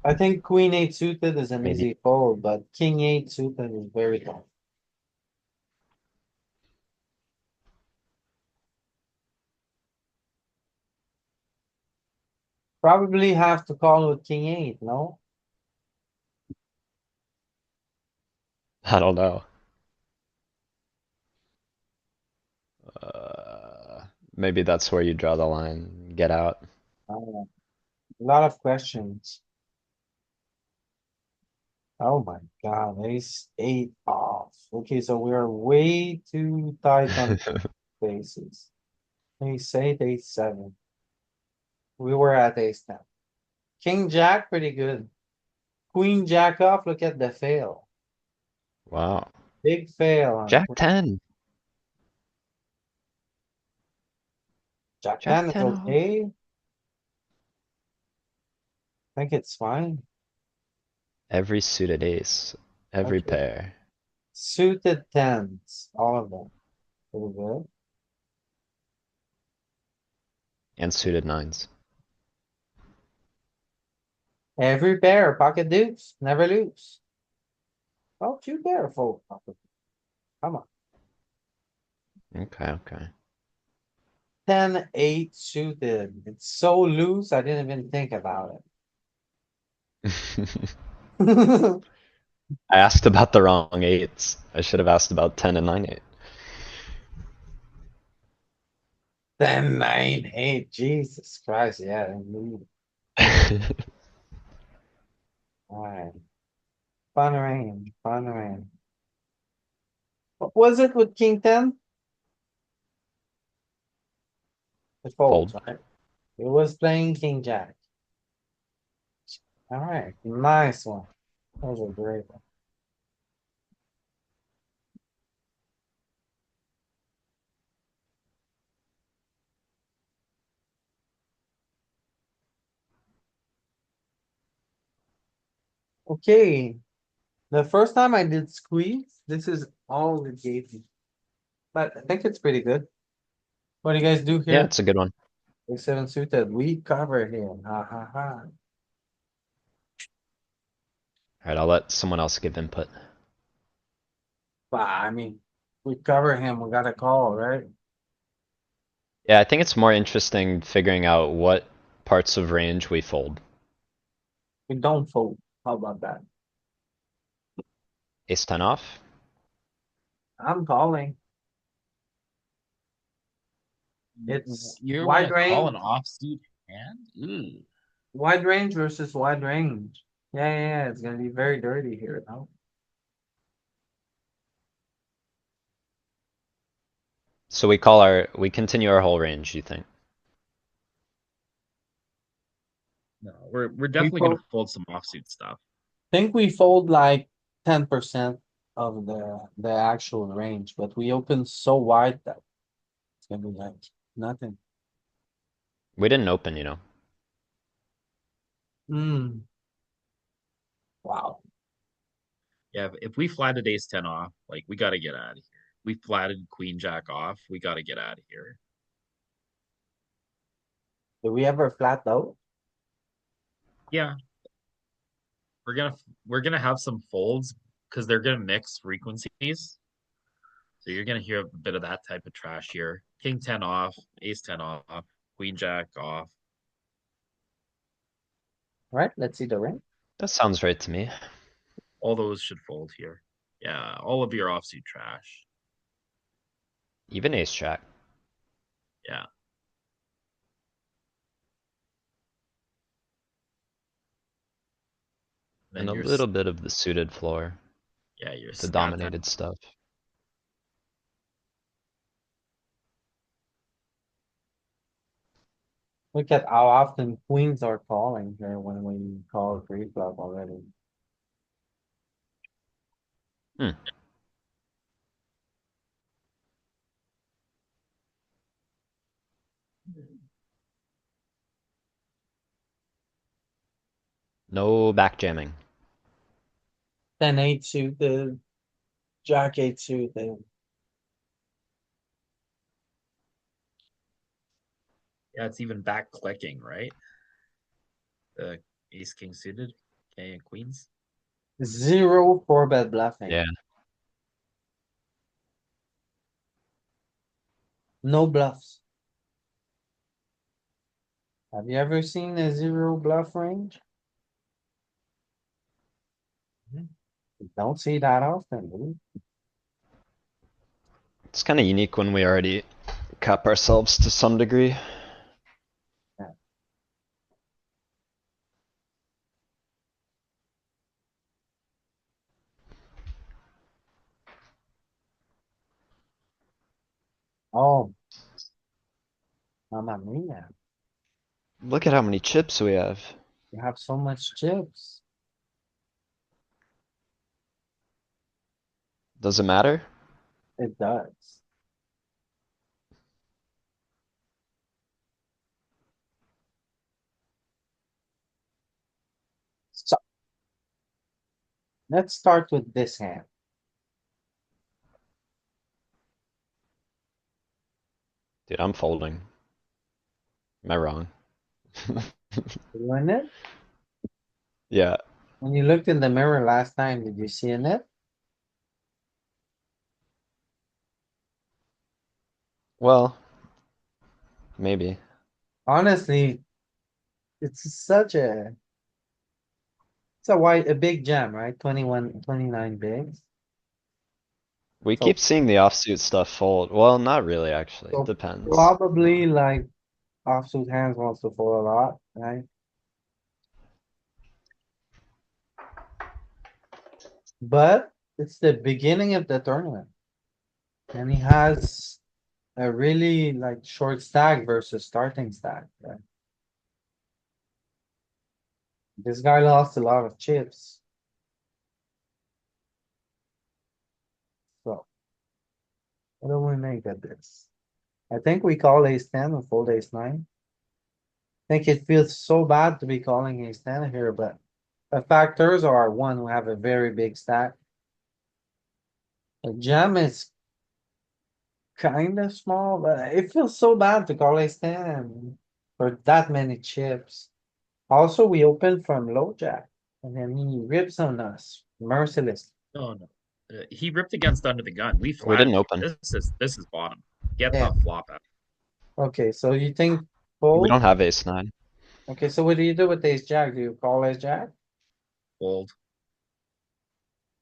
I think queen 8 suited is an Maybe. easy fold, but king 8 suited is very tough. Probably have to call with king 8, no? I don't know. Maybe that's where you draw the line. Get out. A lot of questions. Oh my god, ace eight off. Okay, so we are way too tight on faces. Ace eight, ace seven. We were at ace ten. King jack, pretty good. Queen jack off, look at the fail. Wow. Big fail on Jack queen. 10. Jack Jack ten is 10 off. okay. I think it's fine. Every suited ace. Every Okay. pair. Suited tens, all of them. Pretty good. And suited nines. Every pair, pocket deuce, never lose. Oh, you better fold. Pocket. Come on. Okay, okay. 10-8 suited. It's so loose, I didn't even think about it. I asked about the wrong eights. I should have asked about 10 and 9 8. 10-9-8, Jesus Christ, yeah, indeed. Alright. Fun range, fun range. What was it with king ten? It folds, Fold. right? It was playing king jack. Alright, nice one. That was a great one. Okay, the first time I did squeeze, this is all it gave me. But I think it's pretty good. What do you guys do Yeah, here? it's a good one. Ace seven suited, we cover here, ha ha ha. Alright, I'll let someone else give input. But I mean, we cover him, we got a call, right? Yeah, I think it's more interesting figuring out what parts of range we fold. We don't fold, how about that? Ace 10 off. I'm calling, it's You're wide gonna call an range, offsuit hand? Ooh. wide range versus wide range. Yeah, yeah, yeah, it's gonna be very dirty here, no? So we continue our whole range, you think? No, we're We definitely fold, gonna fold some offsuit stuff. think we fold like 10% of the actual range, but we open so wide that it's gonna be like nothing. We didn't open, you know. Hmm. Wow, Yeah, if we flatted ace 10 off, like we gotta get out of here. We flatted queen jack off, we gotta get out of here. did we ever flat though? Yeah, we're gonna have some folds because they're gonna mix frequencies. So you're gonna hear a bit of that type of trash here. King 10 off, ace 10 off, queen jack off. Right, let's see the range. That sounds right to me. All those should fold here. Yeah, all of your offsuit trash. Even ace jack. Yeah. And Then a your little bit of the suited floor. yeah, your The scat that dominated stuff. Look at how often queens are calling here when we call pre-flop already. Hmm. No back jamming. 10-8 suited, jack eight suited. yeah, it's even back clicking, right? The ace king suited, okay, and queens. Zero four bet bluffing. Yeah. No bluffs. Have you ever seen a zero bluff range? Don't see that often, dude. It's kinda unique when we already cap ourselves to some degree. Oh, mamma mia, Look at how many chips we have. you have so much chips. Does it matter? It does. So, let's start with this hand. Dude, I'm folding. Am I wrong? You in it? Yeah, When you looked in the mirror last time, did you see in it? well, maybe. Honestly, it's such a, it's a big jam, right? 21, 29 bigs. We So, keep seeing the offsuit stuff fold. Well, not really, actually. It so depends. probably like offsuit hands wants to fold a lot, right? But it's the beginning of the tournament. And he has a really like short stack versus starting stack, right? This guy lost a lot of chips. So what do we make of this? I think we call ace ten and fold ace nine. I think it feels so bad to be calling ace ten here, but the factors are one, we have a very big stack. The jam is kind of small, but it feels so bad to call ace ten for that many chips. Also, we open from low jack and then he rips on us mercilessly. No, no. He ripped against under the gun. We We flatted didn't here. open. This is bottom. Get Yeah, the flop out. okay, so you think We fold? don't have ace nine. Okay, so what do you do with ace jack? Do you call ace jack? Fold.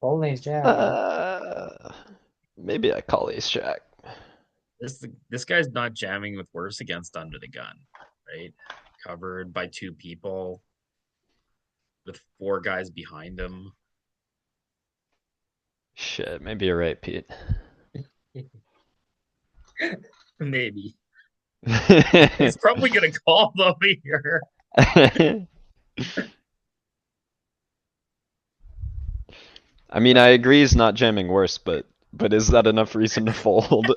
Fold ace jack, huh? Uh, maybe I call ace jack. This guy's not jamming with worse against under the gun, right? Covered by two people with four guys behind him. Shit, maybe you're right, Pete. Maybe. He's probably gonna call though here. I mean, I agree he's not jamming worse, but is that enough reason to fold?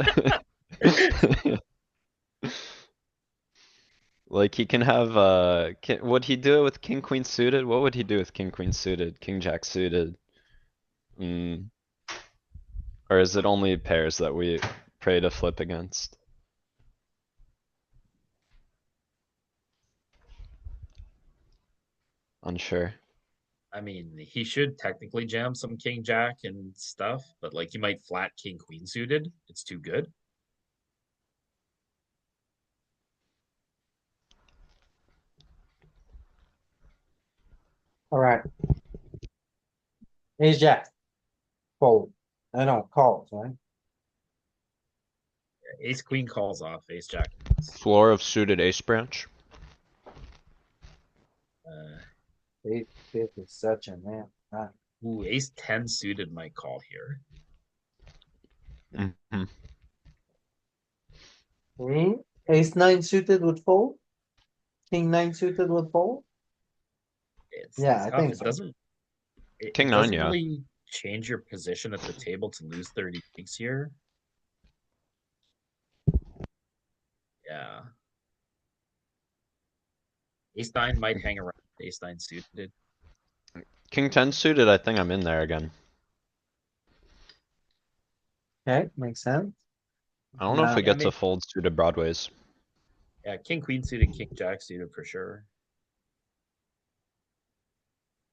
Like he can have would he do it with king queen suited? What would he do with king queen suited? King jack suited? Mm. Or is it only pairs that we pray to flip against? Unsure. I mean, he should technically jam some king jack and stuff, but like he might flat king queen suited. It's too good. Alright. Ace jack, fold. I don't calls, right? Ace queen calls off. Ace jack. Floor of suited ace branch. Uh, Ace fifth is such a man. ooh, ace 10 suited might call here. Mhm. Ace nine suited would fold? King nine suited would fold? It's Yeah, I tough. think It so. doesn't. King It nine, doesn't yeah. really change your position at the table to lose 30 bigs here. Yeah. Ace nine might hang around. Ace nine suited. King 10 suited, I think I'm in there again. Okay, makes sense. I don't know if Now, we Yeah, get to maybe. fold suited broadways. Yeah, king queen suited, king jack suited for sure.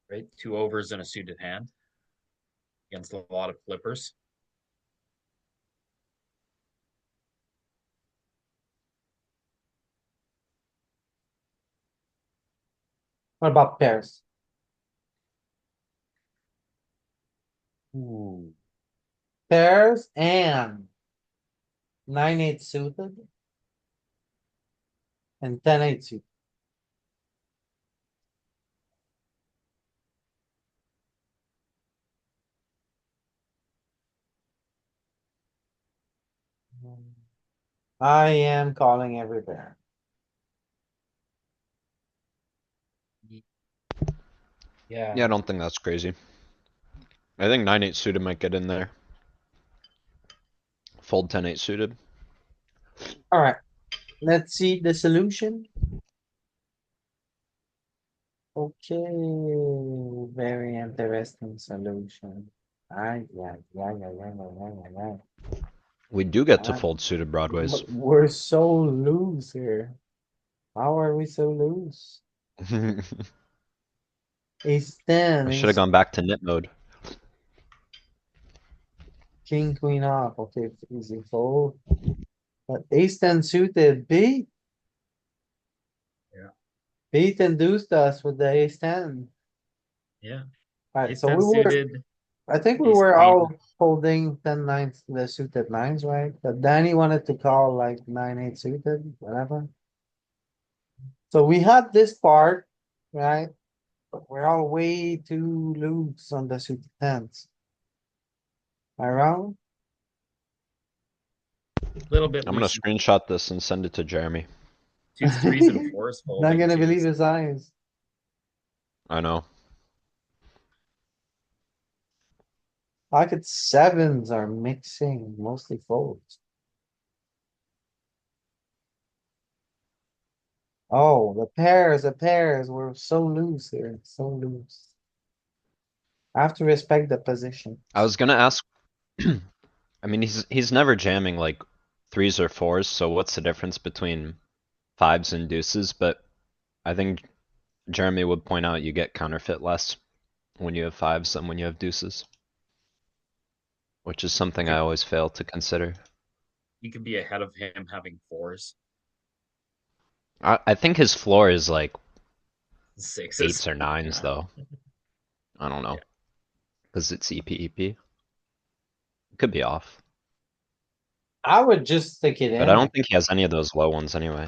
Right? Two overs in a suited hand against a lot of flippers. what about pairs? Ooh. Pairs and 9-8 suited and 10-8 suited. I am calling every pair. Yeah. Yeah, I don't think that's crazy. I think 9-8 suited might get in there. Fold 10-8 suited. Alright, let's see the solution. Okay, very interesting solution. Yeah. We do get to Ah, fold suited broadways. We're so loose here. How are we so loose? I Ace ten, should have ace, gone back to nit mode. king, queen off. Okay, it's easy fold. But ace ten suited, Yeah. beat induced us with the ace ten. Yeah. Alright, Ace so 10 we were, suited, I think we ace were queen. all holding 10-9, the suited nines, right? But Danny wanted to call like 9-8 suited, whatever. So we had this part, right? But we're all way too loose on the suited tens. Am I wrong? Little bit I'm gonna loose. screenshot this and send it to Jeremy. Twos, threes, and fours Not folding gonna too. believe his eyes. I know. Pocket sevens are mixing, mostly folds. Oh, the pairs, we're so loose here, so loose. I have to respect the position. I was gonna ask. I mean, he's never jamming like threes or fours, so what's the difference between fives and deuces? But I think Jeremy would point out you get counterfeit less when you have fives than when you have deuces, which is something I always fail to consider. You could be ahead of him having fours, I think his floor is like sixes. eights or nines, Yeah. though. I don't know, Yeah. because it's EP. Could be off, I would just stick it but I in. don't think he has any of those low ones anyway.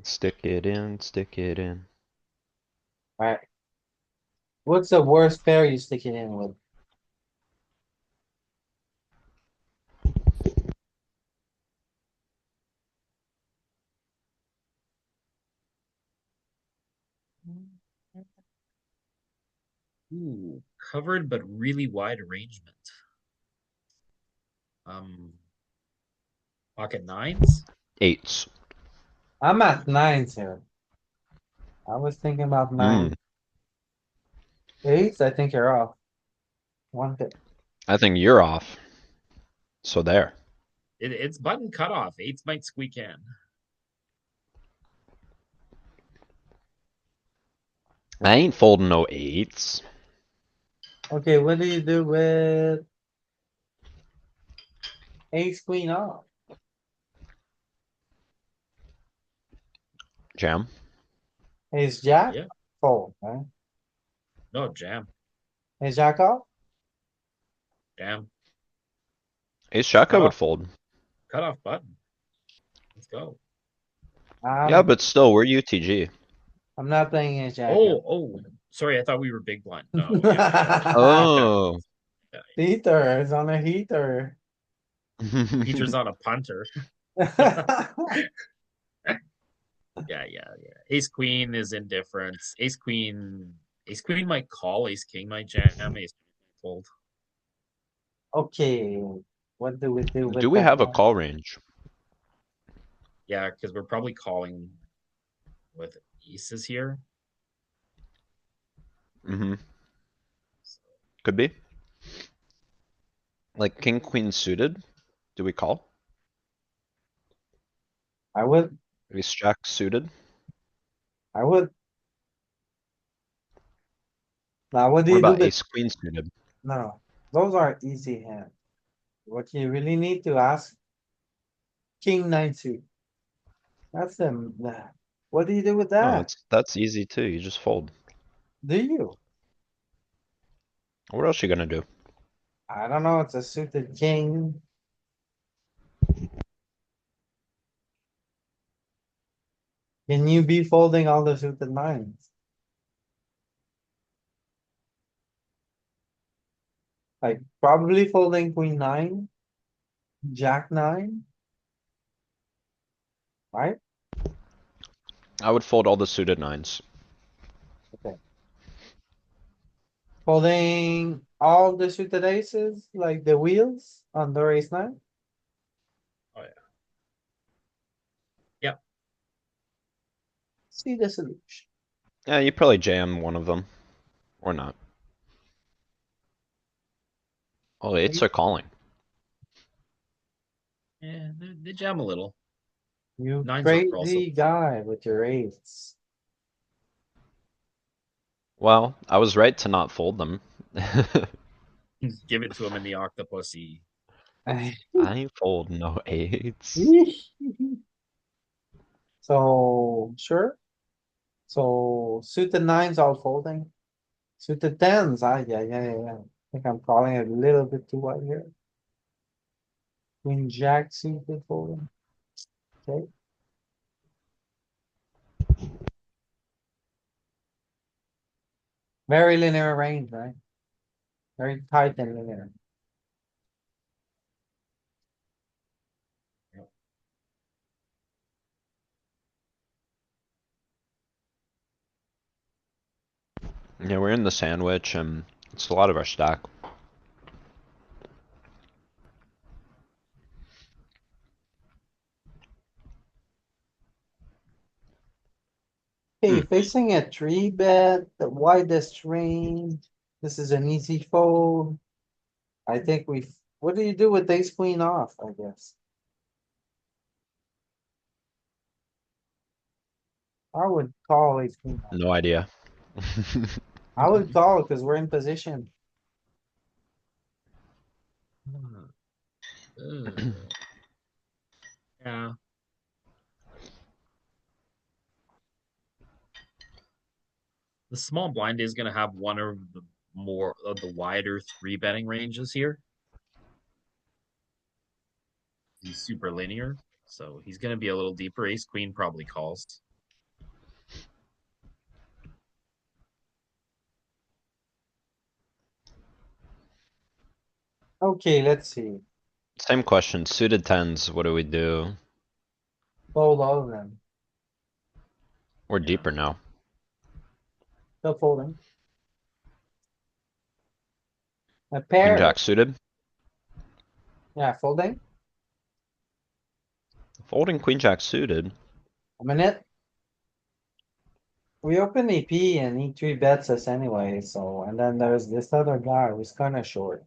Stick it in, stick it in. Alright. What's the worst pair you stick it in with? Ooh, covered but really wide arrangement. Um, pocket nines. Eights. I'm at nines here. I was thinking about Hmm. nine. Eights, I think you're off. One bit. I think you're off. So there. It's button cutoff. Eights might squeak in. I ain't folding no eights. Okay, what do you do with ace queen off? Jam. Ace jack? Yeah. Fold, right? No, jam. Ace jack off? Jam. Ace jack I would Cutoff. fold. Cutoff button. Let's go. Yeah, but still, we're UTG. I'm not playing ace jack. Oh. Sorry, I thought we were big blind. No, yeah. Oh. Heater is on a heater. Peter's on a punter. Yeah. Ace queen is indifference. Ace queen might call. Ace king might jam. Ace fold. Okay, what do we do Do with we that have a one? call range? Yeah, because we're probably calling with aces here. Mm-hmm. Could be. Like king, queen suited? Do we call? I would, Ace jack suited? I would. Now, what do What you do about with, ace queen suited? no, Those are easy hands. What you really need to ask, king nine suit. That's them. What do you do with No, that? that's easy too. You just fold. Do you? What else you gonna do? I don't know, it's a suited king. Can you be folding all the suited nines? Like probably folding queen nine, jack nine, right? I would fold all the suited nines. Okay. Folding all the suited aces, like the wheels on the ace nine. Oh yeah. Yep. See the solution. Yeah, you probably jam one of them. Or not. Oh, eights are calling. Yeah, they jam a little. You Nines are also crazy guy with your eights. Well, I was right to not fold them. give it to him in the octopussy. I fold no eights. So, sure. So suited nines all folding. Suited tens, yeah. I think I'm calling it a little bit too wide here. Queen jack suited folding. Okay, very linear range, right? Very tight and linear. Yep. Yeah, we're in the sandwich and it's a lot of our stack. Okay, Hmm. facing a three bet, the widest range. This is an easy fold. I think what do you do with ace queen off, I guess? I would call ace queen off. No idea. I would call because we're in position. Yeah. The small blind is gonna have one of the more of the wider three betting ranges here. He's super linear, so he's gonna be a little deeper. Ace queen probably calls. Okay, let's see. Same question. Suited tens, what do we do? Fold all of them. We're Yeah. deeper now. Still folding. A Queen pair, jack suited. yeah, folding. Folding queen jack suited. A minute. We open EP and he three bets us anyway, so, and then there's this other guy who's kinda short.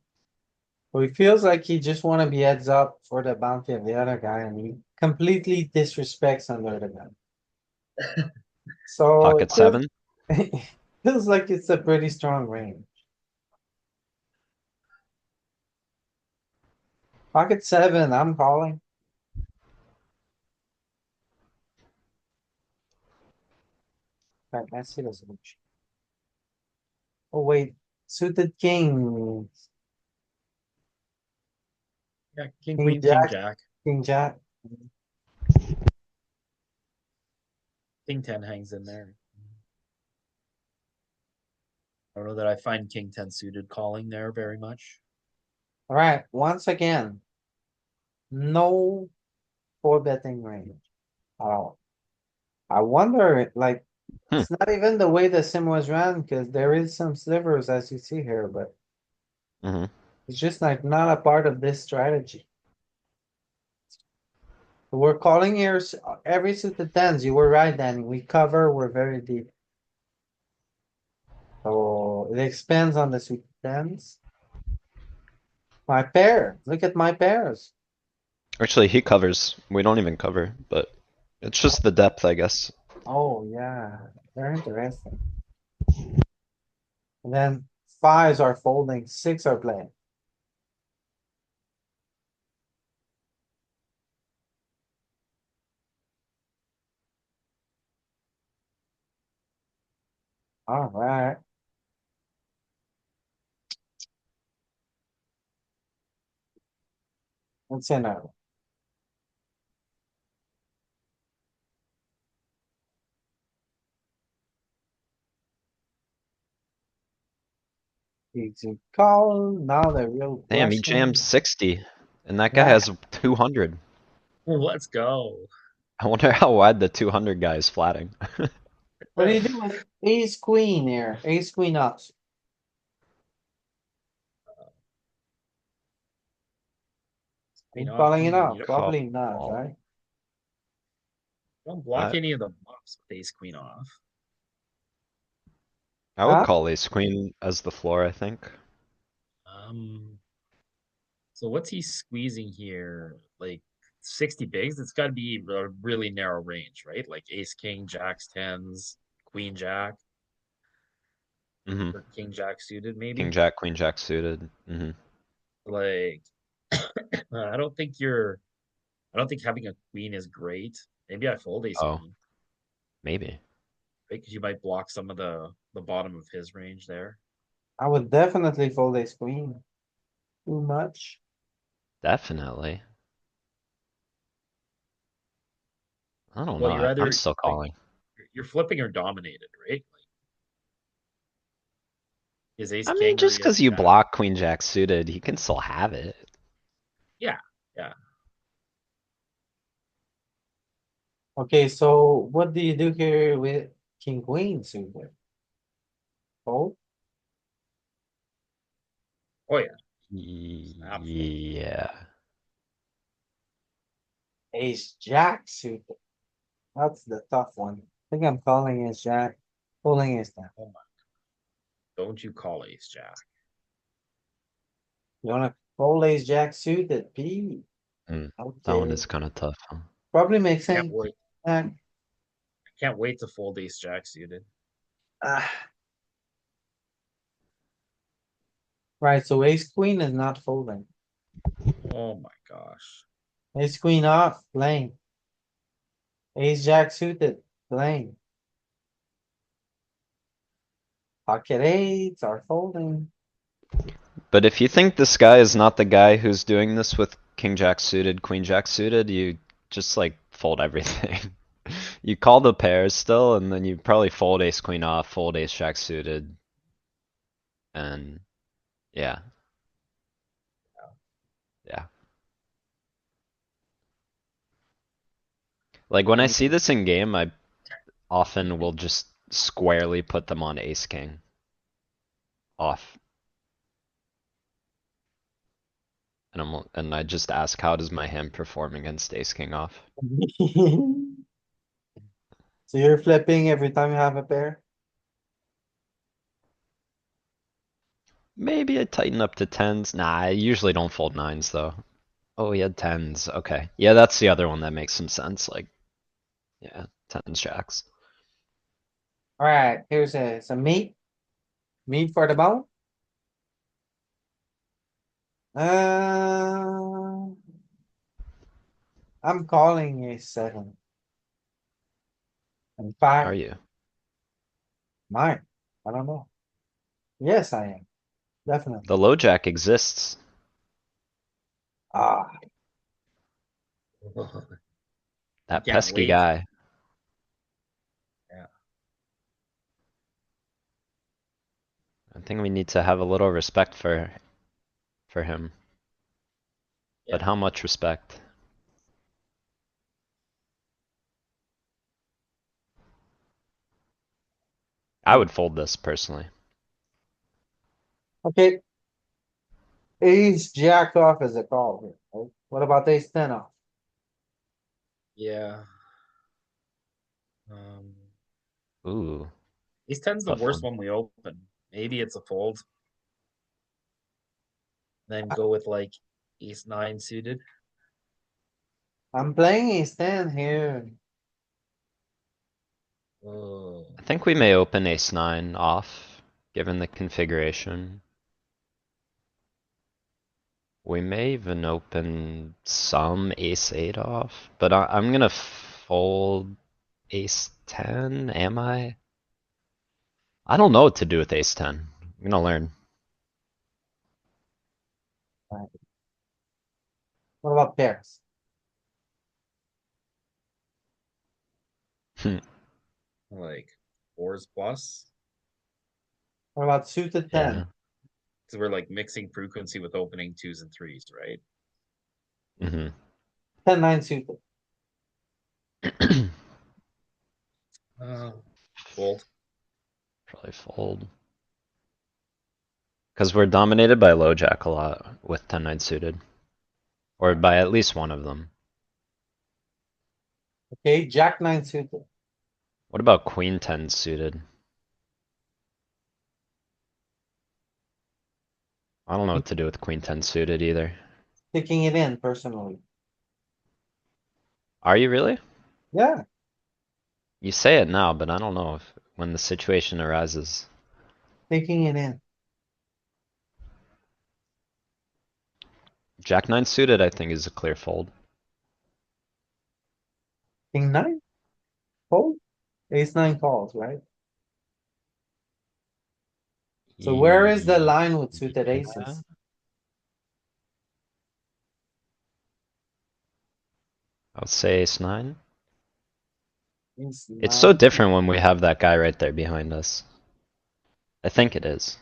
So he feels like he just wanna be heads up for the bounty of the other guy and he completely disrespects under the gun. So it Pocket seven. feels like it's a pretty strong range. Pocket seven, I'm calling. Right, let's see the solution. Oh wait, suited king, Yeah, king king queen, king jack, jack, king jack. king 10 hangs in there. I don't know that I find king 10 suited calling there very much. Alright, once again, no four betting range at all. I wonder, like, Hmm. it's not even the way the sim was run, cuz there is some slivers as you see here, but Hmm. it's just like not a part of this strategy. We're calling here every suited tens. You were right, Danny. We cover, we're very deep. So it expands on the suited tens. My pair, look at my pairs. Actually, he covers. We don't even cover, but it's just the depth, I guess. Oh, yeah, very interesting. And then fives are folding, six are playing. Alright. What's in it? Easy call, now the real Damn, he jammed question. 60, and that guy Yeah, has 200. Let's go. I wonder how wide the 200 guy is flatting. what do you do with ace queen here? Ace queen ups. Are Queen you off, calling it you out? don't, Call. Probably not, right? don't block I, any of the bluffs with ace queen off. I would Huh? call ace queen as the floor, I think. Um, so what's he squeezing here? Like 60 bigs? It's got to be a really narrow range, right? Like ace, king, jacks, tens, queen, jack, Hmm. or king, jack suited, King maybe. jack, queen jack suited. Hmm. Like, I don't think I don't think having a queen is great. Maybe I fold ace Oh, queen, maybe. right? Because you might block some of the bottom of his range there. I would definitely fold ace queen. Too much. Definitely. I don't Well, know. you're I'm either still like calling. you're flipping or dominated, right? Like is ace I mean, king or just he has because you jack? block queen jack suited, he can still have it. Yeah, yeah. Okay, so what do you do here with king queen suited? Fold? Oh yeah, absolutely. Yeah. Ace jack suited. That's the tough one. I think I'm calling ace jack. Pulling ace ten. Oh my, don't you call ace jack? You wanna fold ace jack suited, P? Mm, that one Okay, is kind of tough, huh? probably makes Can't sense. wait. Uh, I can't wait to fold ace jack suited. ah, right, so ace queen is not folding. Oh my gosh. Ace queen off, playing. Ace jack suited, playing. Pocket eights are folding. But if you think this guy is not the guy who's doing this with king jack suited, queen jack suited, you just like fold everything. You call the pairs still, and then you probably fold ace queen off, fold ace jack suited, and yeah, yeah. Like when I Um, see this in game, I often will just squarely put them on ace king off. And I just ask, how does my hand perform against ace king off? So you're flipping every time you have a pair? Maybe I tighten up to tens. Nah, I usually don't fold nines though. Oh, he had tens. Okay. Yeah, that's the other one that makes some sense. Like, yeah, tens jacks. Alright, here's some meat. Meat for the bone. Uh, I'm calling a seven. In Are fact, you? mine. I don't know. Yes, I am. Definitely. The low jack exists. Ah, I That can't pesky wait. guy. Yeah, I think we need to have a little respect for him. But yeah. how much respect? I oh, would fold this personally. okay. Ace jack off is a call here. Right? What about ace ten off? Yeah. Um, Ooh, ace ten's the tough worst one. one we open. Maybe it's a fold. Then go with like ace nine suited. I'm playing ace ten here. Oh, I think we may open ace nine off, given the configuration. We may even open some ace eight off, but I'm gonna fold ace ten, am I? I don't know what to do with ace ten. I'm gonna learn. What about pairs? Like fours plus. What about suited Yeah. 10? Because we're like mixing frequency with opening twos and threes, right? hmm 10-9 suited. Fold. Probably fold. Because we're dominated by low jack a lot with 10-9 suited. Or by at least one of them. Okay, jack 9 suited. What about queen 10 suited? I don't know what to do with queen 10 suited either. Sticking it in personally. Are you really? Yeah, You say it now, but I don't know if when the situation arises. sticking it in. Jack 9 suited, I think, is a clear fold. King 9? Fold? Ace 9 calls, right? So where is the line with suited Yeah. aces? I would say ace 9. Ace It's so 9. different when we have that guy right there behind us. I think it is.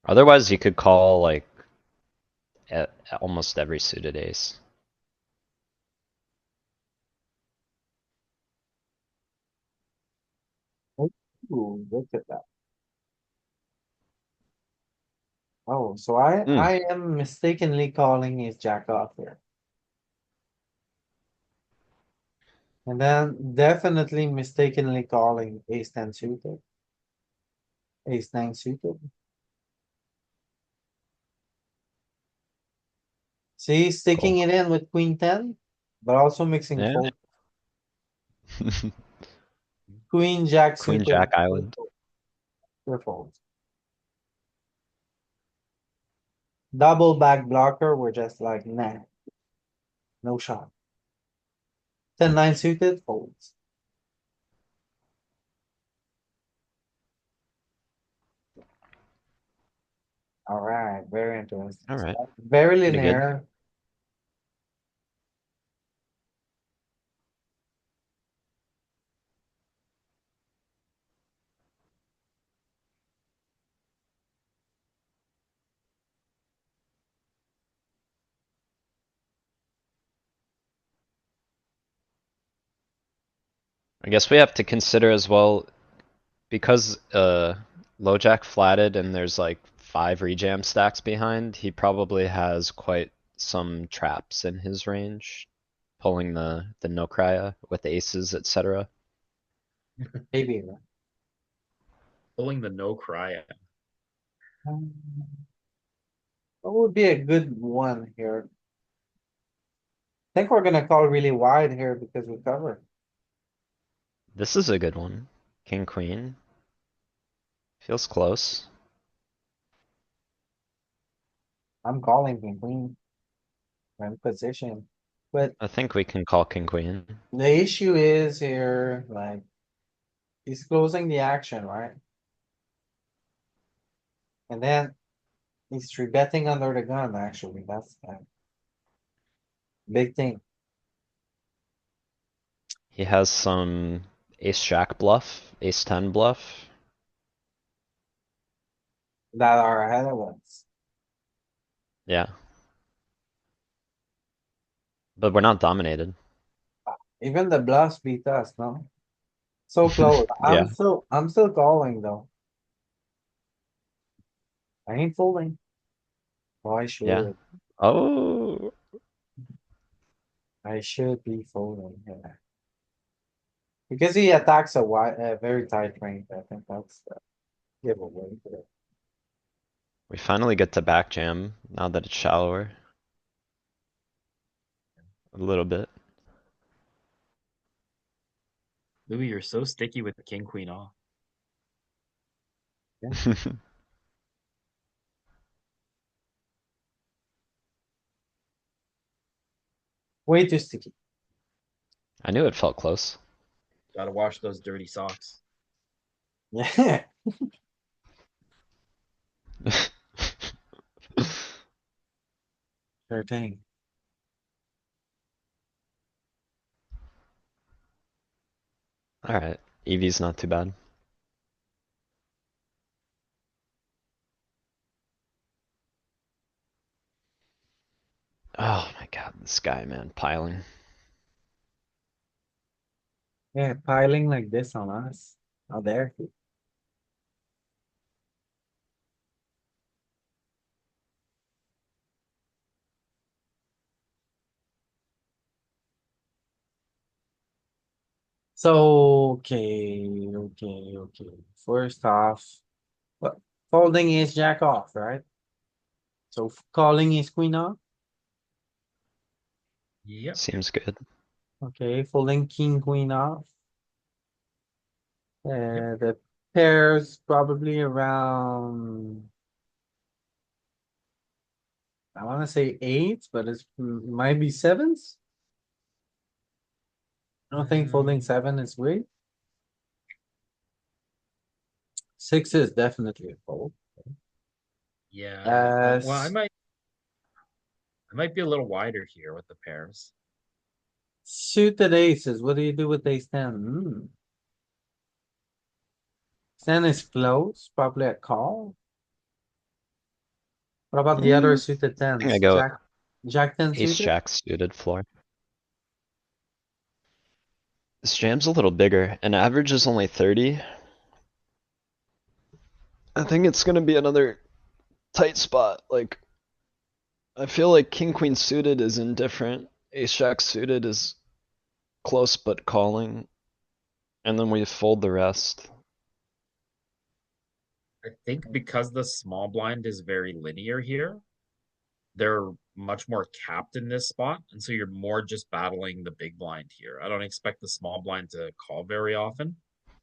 Otherwise, you could call like almost every suited ace. Ooh, look at that. Oh, so I, Hmm. I am mistakenly calling ace jack off here. And then definitely mistakenly calling ace 10 suited. Ace 9 suited. See, sticking Cool. it in with queen 10, but also mixing Yeah. fold. Queen jack Queen suited. Jack Island. Clear fold. Double back blocker, we're just like, nah, no shot. 10-9 suited, folds. Alright, very interesting. All right. Very Pretty good. linear. I guess we have to consider as well, because low jack flatted and there's like 5 rejam stacks behind, he probably has quite some traps in his range, pulling the no crya with aces, etc. Maybe. Pulling the no cry. What would be a good one here? I think we're gonna call really wide here because we cover. This is a good one. King queen. Feels close. I'm calling king queen. We're in position. But I think we can call king queen. the issue is here, like, he's closing the action, right? And then he's three betting under the gun, actually. That's a big thing He has some ace jack bluff, ace 10 bluff. that are ahead of us. Yeah. But we're not dominated. Even the bluffs beat us, no? So close. Yeah. I'm still calling though. I ain't folding. Oh, I Yeah. should. Oh, I should be folding here. Because he attacks a very tight range. I think that's the giveaway here. we finally get to back jam now that it's shallower. A little bit. Louis, you're so sticky with king queen off. Way too sticky. I knew it felt close. Gotta wash those dirty socks. Yeah, sure thing. Alright, EV's not too bad. Oh my god, this guy, man, piling. Yeah, piling like this on us. Oh, there. So, okay. First off, what folding is jack off, right? So calling is queen off. Yep. Seems good. Okay, folding king, queen off. Yep. The pairs probably around, I wanna say eights, but might be sevens. I don't think folding Um, seven is weak. Six is definitely a fold. yeah. Uh, Well, I might be a little wider here with the pairs. suited aces, what do you do with ace ten? Ten is close, probably a call. What about the other Mm, suited I think I tens? go Jack ten ace suited? jack suited floor. This jam's a little bigger, and average is only 30. I think it's gonna be another tight spot. Like, I feel like king queen suited is indifferent. Ace jack suited is close but calling. And then we fold the rest. I think because the small blind is very linear here, they're much more capped in this spot, and so you're more just battling the big blind here. I don't expect the small blind to call very often. I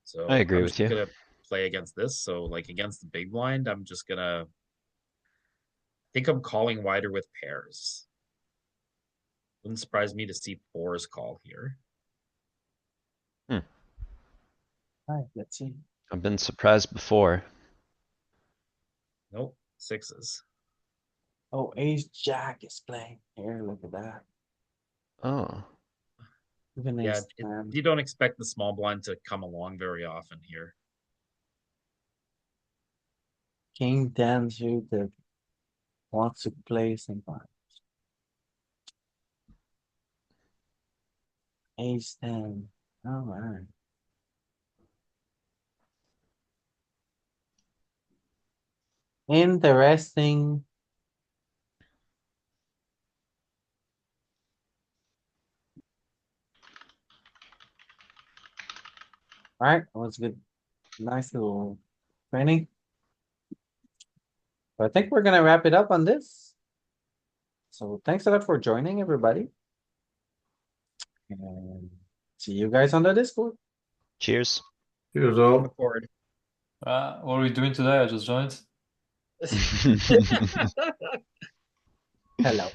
So agree I'm with just you. gonna play against this. So like against the big blind, I'm just gonna I think I'm calling wider with pairs. Wouldn't surprise me to see fours call here. Alright, let's see. I've been surprised before. Nope, sixes. Oh, ace jack is playing. Here, look at that. Oh. Even Yeah, ace ten. you don't expect the small blind to come along very often here. King ten suited. Wants to play sometimes. Ace ten. Alright. Interesting. Alright, that was good. Nice little training. But I think we're gonna wrap it up on this. So thanks a lot for joining, everybody. And see you guys on the Discord. Cheers. Here's On the all. board. What are we doing today? I just joined. Hello.